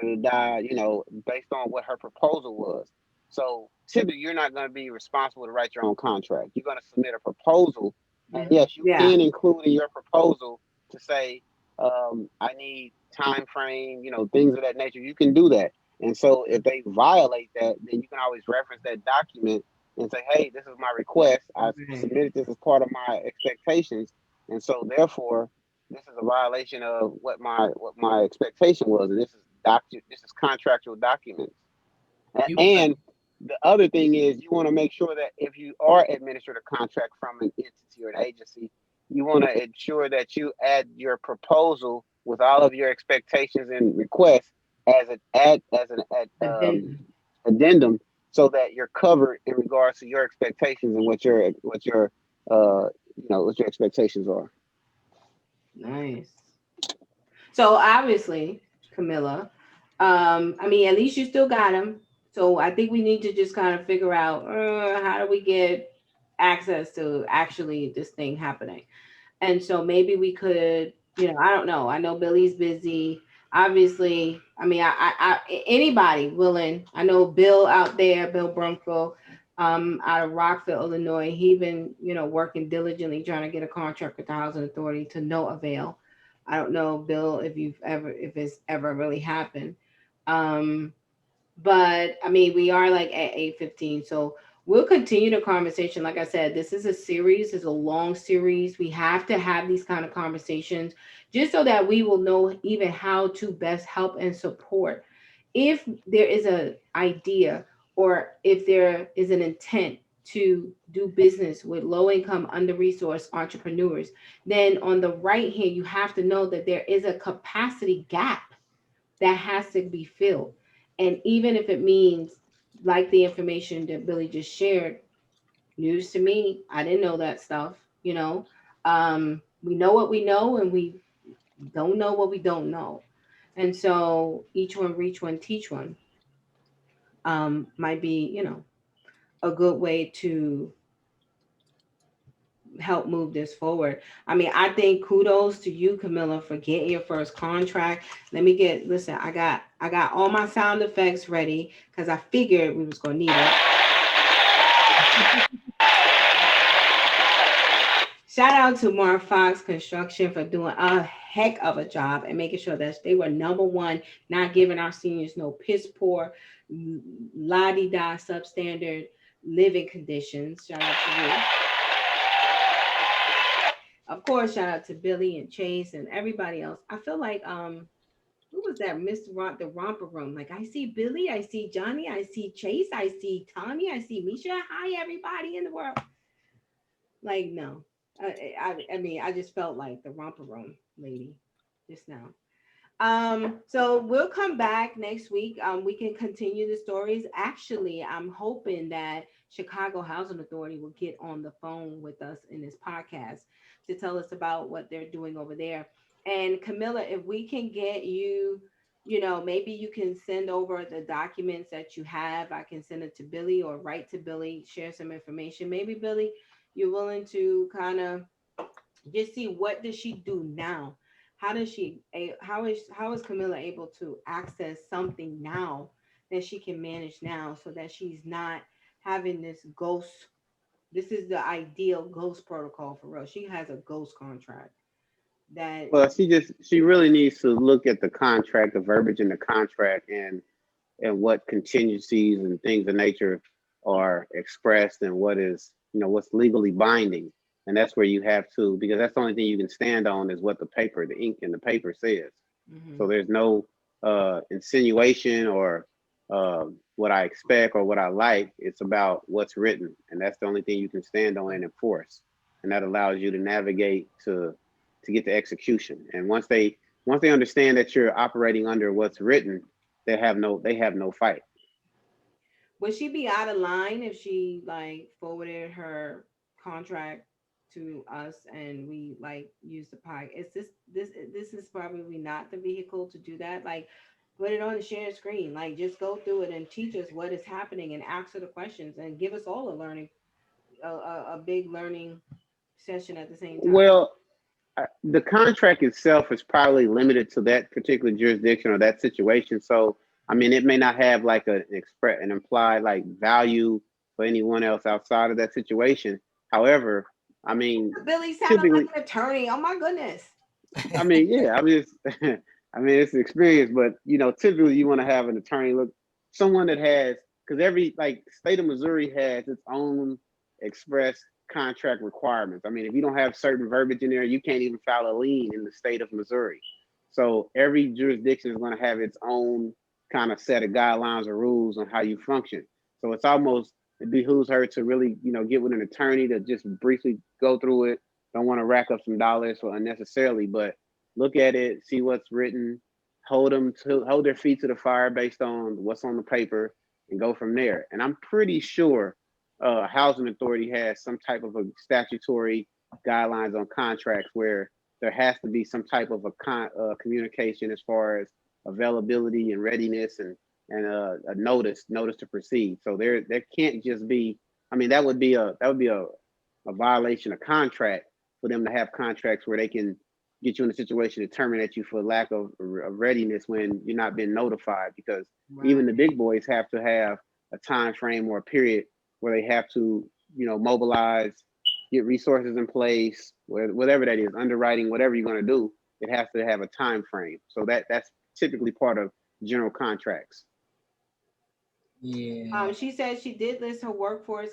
Speaker 8: da da, you know, based on what her proposal was. So typically, you're not going to be responsible to write your own contract. You're going to submit a proposal, and yes, you
Speaker 1: Yeah.
Speaker 8: can include in your proposal to say, I need time frame, you know, things of that nature. You can do that. And so if they violate that, then you can always reference that document and say, hey, this is my request. I
Speaker 1: Right.
Speaker 8: submitted this as part of my expectations. And so therefore, this is a violation of what my expectation was. And this is contractual documents.
Speaker 7: You
Speaker 8: And the other thing is you want to make sure that if you are administered a contract from an entity or an agency, you want to ensure that you add your proposal with all of your expectations and requests as an addendum, so that you're covered in regards to your expectations and what your expectations are.
Speaker 1: Nice. So obviously, Camilla, I mean, at least you still got him. So I think we need to just kind of figure out how do we get access to actually this thing happening. And so maybe we could, I don't know. I know Billy's busy. Obviously, I mean, anybody willing. I know Bill out there, Bill Brumfield, out of Rockville, Illinois. He been, working diligently trying to get a contract with the housing authority to no avail. I don't know, Bill, if it's ever really happened. Um, but I mean, we are like at 8:15, so we'll continue the conversation. Like I said, this is a series, it's a long series. We have to have these kind of conversations just so that we will know even how to best help and support. If there is an idea or if there is an intent to do business with low income, under resourced entrepreneurs, then on the right hand, you have to know that there is a capacity gap that has to be filled. And even if it means, like the information that Billy just shared, news to me, I didn't know that stuff, we know what we know and we don't know what we don't know. And so each one, reach one, teach one, might be, a good way to help move this forward. I mean, I think kudos to you, Camilla, for getting your first contract. Listen, I got all my sound effects ready because I figured we was gonna need it. Shout out to Mark Fox Construction for doing a heck of a job and making sure that they were number one, not giving our seniors no piss poor, la di da substandard living conditions. Shout out to you. Of course, shout out to Billy and Chase and everybody else. I feel like who was that? The Romper Room. Like I see Billy, I see Johnny, I see Chase, I see Tommy, I see Misha. Hi everybody in the world. Like no, I mean I just felt like the Romper Room lady just now. So we'll come back next week. We can continue the stories. Actually, I'm hoping that Chicago Housing Authority will get on the phone with us in this podcast to tell us about what they're doing over there. And Camilla, if we can get you, maybe you can send over the documents that you have. I can send it to Billy or write to Billy, share some information. Maybe Billy, you're willing to kind of just see what does she do now. How is Camilla able to access something now that she can manage now so that she's not having this ghost. This is the ideal ghost protocol for real. She has a ghost contract that
Speaker 8: Well, she really needs to look at the contract, the verbiage in the contract, and what contingencies and things of nature are expressed and what's legally binding. And that's where you have to, because that's the only thing you can stand on is what the ink in the paper says.
Speaker 1: mhm.
Speaker 8: So there's no insinuation or what I expect or what I like. It's about what's written, and that's the only thing you can stand on and enforce. And that allows you to navigate to get to execution. And once they understand that you're operating under what's written, they have no fight.
Speaker 1: Would she be out of line if she like forwarded her contract to us and we like use the pie? Is this is probably not the vehicle to do that. Like put it on the shared screen. Like just go through it and teach us what is happening and answer the questions and give us all a learning a big learning session at the same time.
Speaker 8: Well, the contract itself is probably limited to that particular jurisdiction or that situation. So, I mean, it may not have like an implied like value for anyone else outside of that situation. However, I mean,
Speaker 1: Billy sounded like
Speaker 8: typically,
Speaker 1: an attorney. Oh my goodness.
Speaker 8: I mean, yeah, I mean, I mean, it's an experience, but typically you want to have an attorney look, someone that has, because every like state of Missouri has its own express contract requirements. I mean, if you don't have certain verbiage in there, you can't even file a lien in the state of Missouri. So every jurisdiction is going to have its own kind of set of guidelines or rules on how you function. So it behooves her to really, get with an attorney to just briefly go through it. Don't want to rack up some dollars for unnecessarily, but look at it, see what's written, hold their feet to the fire based on what's on the paper, and go from there. And I'm pretty sure housing authority has some type of a statutory guidelines on contracts where there has to be some type of a communication as far as availability and readiness and a notice to proceed. So there can't just be. I mean, that would be a violation of contract for them to have contracts where they can get you in a situation to terminate you for lack of readiness when you're not being notified, because even the big boys have to have a time frame or a period where they have to, mobilize, get resources in place, whatever that is, underwriting, whatever you're going to do, it has to have a time frame. So that's typically part of general contracts.
Speaker 7: Yeah.
Speaker 1: She said she did list her workforce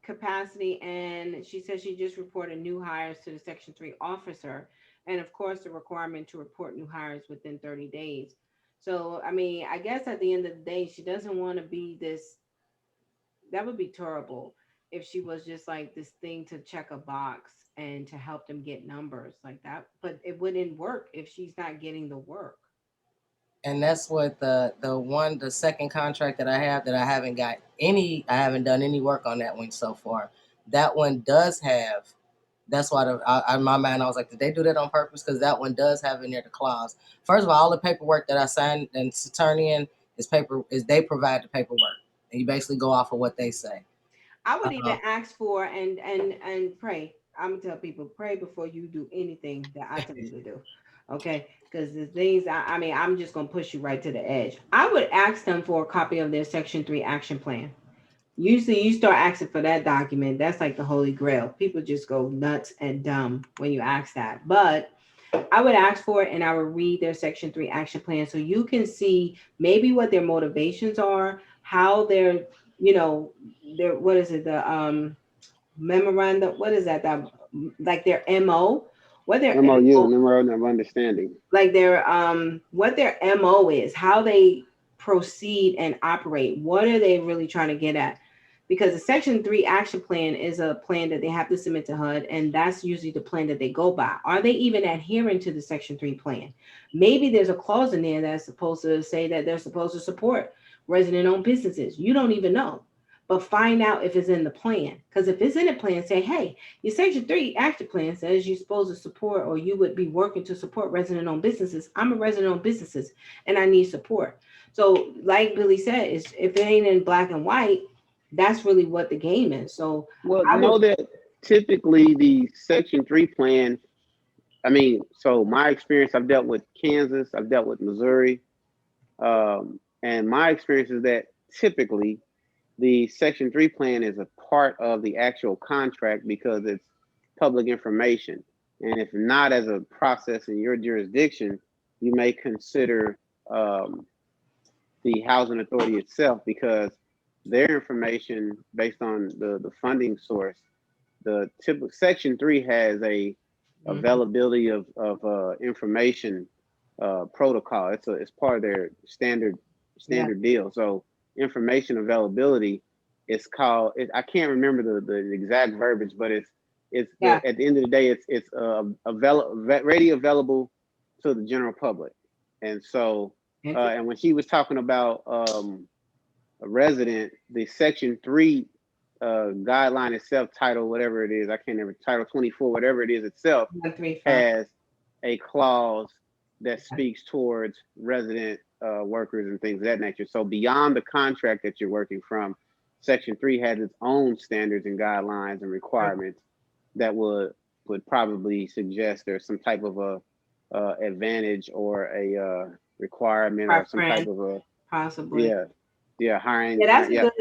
Speaker 1: capacity, and she said she just reported new hires to the Section 3 officer, and of course the requirement to report new hires within 30 days. So, I mean, I guess at the end of the day, she doesn't want to be this. That would be terrible if she was just like this thing to check a box and to help them get numbers like that. But it wouldn't work if she's not getting the work.
Speaker 7: And that's what the second contract that I have that I haven't done any work on that one so far. That one does have. That's why in my mind I was like, did they do that on purpose? Because that one does have in there the clause. First of all the paperwork that I signed and turn in is they provide the paperwork, and you basically go off of what they say.
Speaker 1: I would even ask for and pray. I'm gonna tell people pray before you do anything that I tell you to do. Okay, because the things I mean, I'm just gonna push you right to the edge. I would ask them for a copy of their Section 3 action plan. Usually, you start asking for that document. That's like the holy grail. People just go nuts and dumb when you ask that. But I would ask for it and I would read their Section 3 action plan so you can see maybe what their motivations are, how they're, you know, their what is it, the memorandum, what is that? That like their MO, what their
Speaker 8: MOU,
Speaker 1: MO,
Speaker 8: memorandum of understanding.
Speaker 1: like their what their MO is, how they proceed and operate. What are they really trying to get at? Because the Section 3 action plan is a plan that they have to submit to HUD, and that's usually the plan that they go by. Are they even adhering to the Section 3 plan? Maybe there's a clause in there that's supposed to say that they're supposed to support resident-owned businesses. You don't even know. But find out if it's in the plan. Because if it's in the plan, say, hey, your Section 3 action plan says you're supposed to support or you would be working to support resident-owned businesses. I'm a resident-owned businesses and I need support. So like Billy said, is if it ain't in black and white, that's really what the game is. So
Speaker 8: Well,
Speaker 1: I
Speaker 8: know
Speaker 1: would,
Speaker 8: that typically the Section 3 plan, I mean, so my experience, I've dealt with Kansas, I've dealt with Missouri, and my experience is that typically the Section 3 plan is a part of the actual contract because it's public information. And if not as a process in your jurisdiction, you may consider the housing authority itself, because their information based on the funding source, the typical Section 3 has a availability of information protocol. It's part of their standard
Speaker 1: yeah,
Speaker 8: deal. So information availability, it's called. I can't remember the exact verbiage, but at the end of the day, it's ready available to the general public. And so, and when she was talking about a resident, the Section 3 guideline itself, title whatever it is, I can't remember, Title 24, whatever it is itself, has a clause that speaks towards resident workers and things of that nature. So beyond the contract that you're working from, Section 3 has its own standards and guidelines and requirements that would probably suggest there's some type of a advantage or a requirement or some type of a
Speaker 1: possibly
Speaker 8: hiring.
Speaker 1: Yeah, that's good.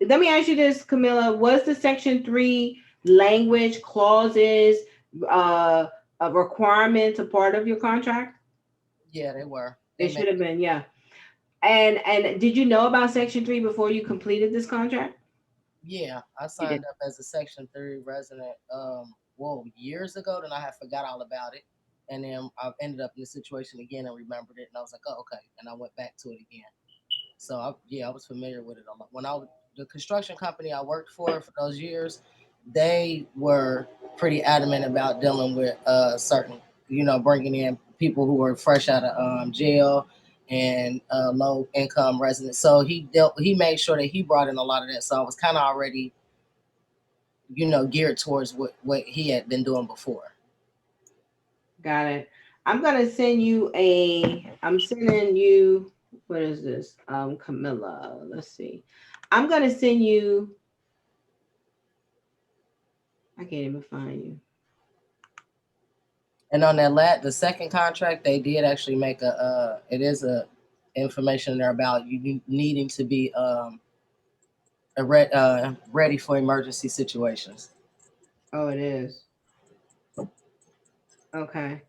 Speaker 1: Let me ask you this, Camilla. Was the Section 3 language clauses a requirement a part of your contract?
Speaker 7: Yeah, they were.
Speaker 1: They should have been, yeah. And did you know about Section 3 before you completed this contract?
Speaker 7: Yeah, I signed up as a Section 3 resident years ago, then I had forgot all about it. And then I ended up in the situation again and remembered it, and I was like, oh, okay. And I went back to it again. So I was familiar with it a lot. When the construction company I worked for those years, they were pretty adamant about dealing with certain, bringing in people who were fresh out of jail and low income residents. So he made sure that he brought in a lot of that. So I was kind of already, geared towards what he had been doing before.
Speaker 1: Got it. I'm sending you, what is this? Camilla, let's see. I'm going to send you, I can't even find you.
Speaker 7: And on that the second contract, they did actually make it is a information there about you needing to be ready for emergency situations.
Speaker 1: Oh, it is. Okay.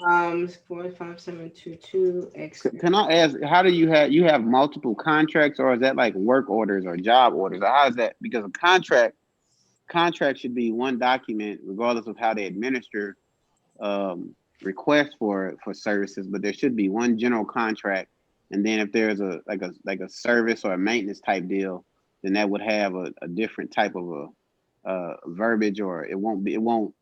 Speaker 1: 45722 X.
Speaker 8: Can I ask, how do you have multiple contracts, or is that like work orders or job orders? Or how is that? Because a contract should be one document, regardless of how they administer requests for services. But there should be one general contract, and then if there's a service or a maintenance type deal, then that would have a different type of a verbiage, or it won't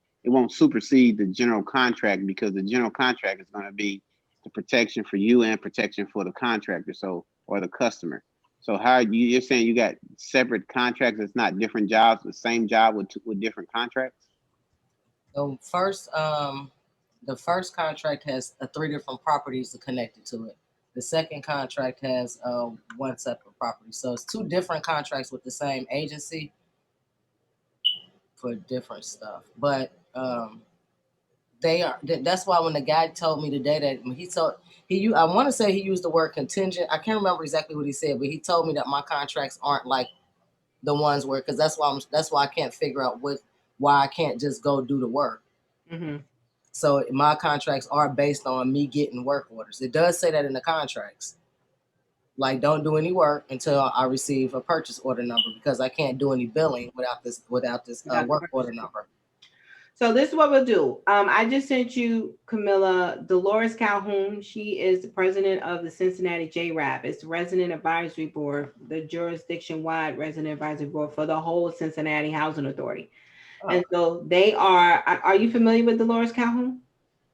Speaker 8: supersede the general contract, because the general contract is going to be the protection for you and protection for the contractor, or the customer. So how you're saying you got separate contracts? It's not different jobs, the same job with different contracts.
Speaker 7: The first contract has 3 different properties connected to it. The second contract has one separate property. So it's 2 different contracts with the same agency for different stuff. But that's why when the guy told me today that I want to say he used the word contingent. I can't remember exactly what he said, but he told me that my contracts aren't like the ones where, because that's why I can't figure out why I can't just go do the work.
Speaker 1: Mm-hmm.
Speaker 7: So my contracts are based on me getting work orders. It does say that in the contracts. Like, don't do any work until I receive a purchase order number, because I can't do any billing without this work order number.
Speaker 1: So this is what we'll do. I just sent you, Camilla, Dolores Calhoun. She is the president of the Cincinnati JRAB. It's the Resident Advisory Board, the jurisdiction-wide Resident Advisory Board for the whole Cincinnati Housing Authority. Oh. And so they are you familiar with Dolores Calhoun?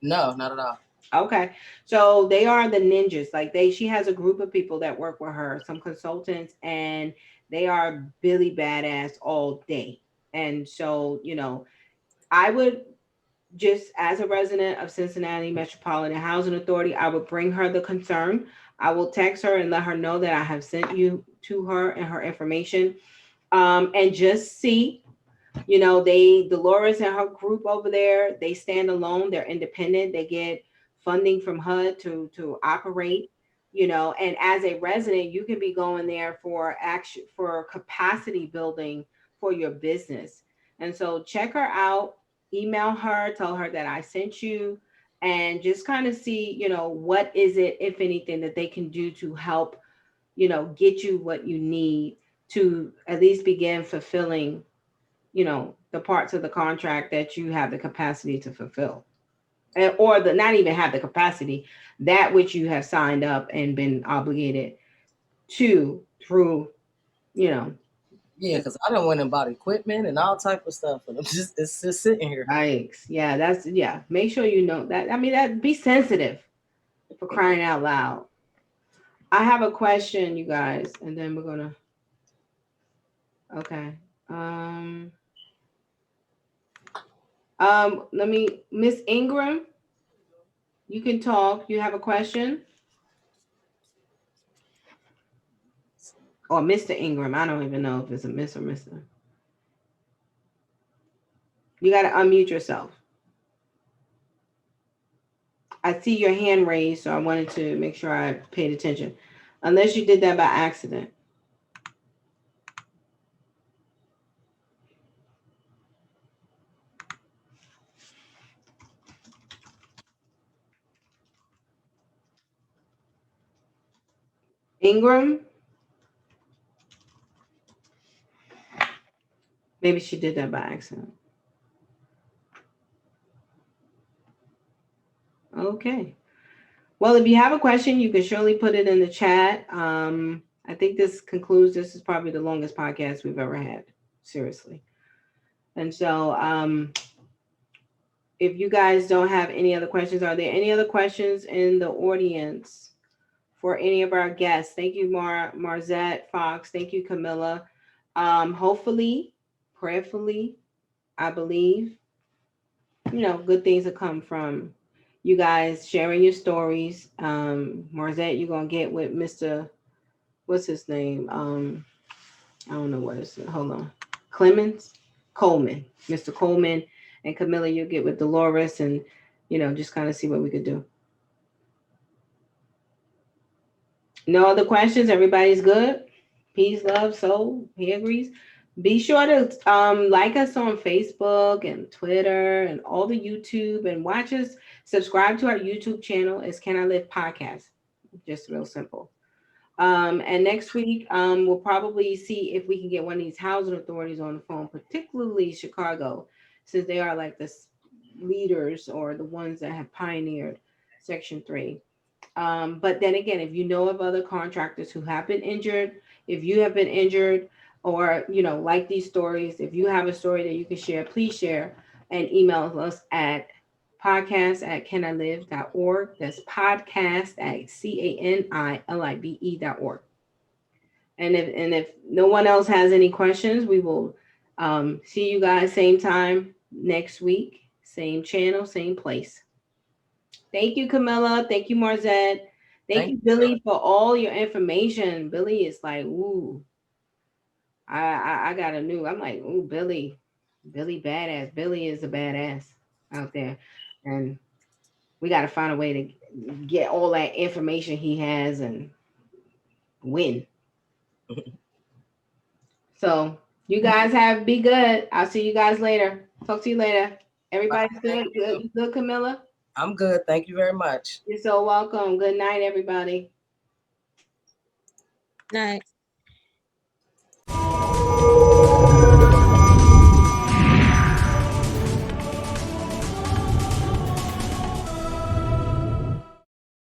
Speaker 7: No, not at all.
Speaker 1: Okay. So they are the ninjas. She has a group of people that work with her, some consultants, and they are Billy badass all day. And so, I would just, as a resident of Cincinnati Metropolitan Housing Authority, I would bring her the concern. I will text her and let her know that I have sent you to her and her information, and just see, Dolores and her group over there, they stand alone. They're independent. They get funding from HUD to operate, and as a resident, you can be going there for capacity building for your business. And so check her out, email her, tell her that I sent you, and just kind of see, what is it, if anything, that they can do to help, get you what you need to at least begin fulfilling, the parts of the contract that you have the capacity to fulfill. Or not even have the capacity, that which you have signed up and been obligated to through, you know,
Speaker 7: Yeah, because I done went and bought equipment and all type of stuff, and it's just sitting here.
Speaker 1: yikes. Yeah, yeah. Make sure you know that. I mean, that be sensitive for crying out loud. I have a question, you guys, and then we're gonna. Okay. Let me, Miss Ingram, you can talk. You have a question? Or Mr. Ingram. I don't even know if it's a Miss or Mr. You got to unmute yourself. I see your hand raised, so I wanted to make sure I paid attention. Unless you did that by accident. Ingram? Maybe she did that by accident. Okay. Well, if you have a question, you can surely put it in the chat. I think this concludes. This is probably the longest podcast we've ever had. Seriously. And so if you guys don't have any other questions, are there any other questions in the audience for any of our guests? Thank you, Marzette Fox. Thank you, Camilla. Hopefully, prayerfully, I believe, good things will come from you guys sharing your stories. Marzette, you're going to get with Mr. What's his name? I don't know what it's, hold on. Coleman, Mr. Coleman, and Camilla, you'll get with Dolores and, just kind of see what we could do. No other questions? Everybody's good? Peace, love, soul. He agrees. Be sure to like us on Facebook and Twitter and all the YouTube, and watch us. Subscribe to our YouTube channel. It's Can I Live Podcast. Just real simple. And next week, we'll probably see if we can get one of these housing authorities on the phone, particularly Chicago, since they are like the leaders or the ones that have pioneered Section 3. But then again, if you know of other contractors who have been injured, if you have been injured, or, like these stories, if you have a story that you can share, please share and email us at podcast@canilive.org. That's podcast@canilibe.org. And if no one else has any questions, we will see you guys same time next week, same channel, same place. Thank you, Camilla. Thank you, Marzette. Thank you, Billy, for all your information. Billy is like, ooh, I got a new. I'm like, ooh, Billy badass. Billy is a badass out there, and we got to find a way to get all that information he has and win. So you guys be good. I'll see you guys later. Talk to you later. Everybody's good. Good, Camilla?
Speaker 7: I'm good. Thank you very much.
Speaker 1: You're so welcome. Good night, everybody.
Speaker 3: Night.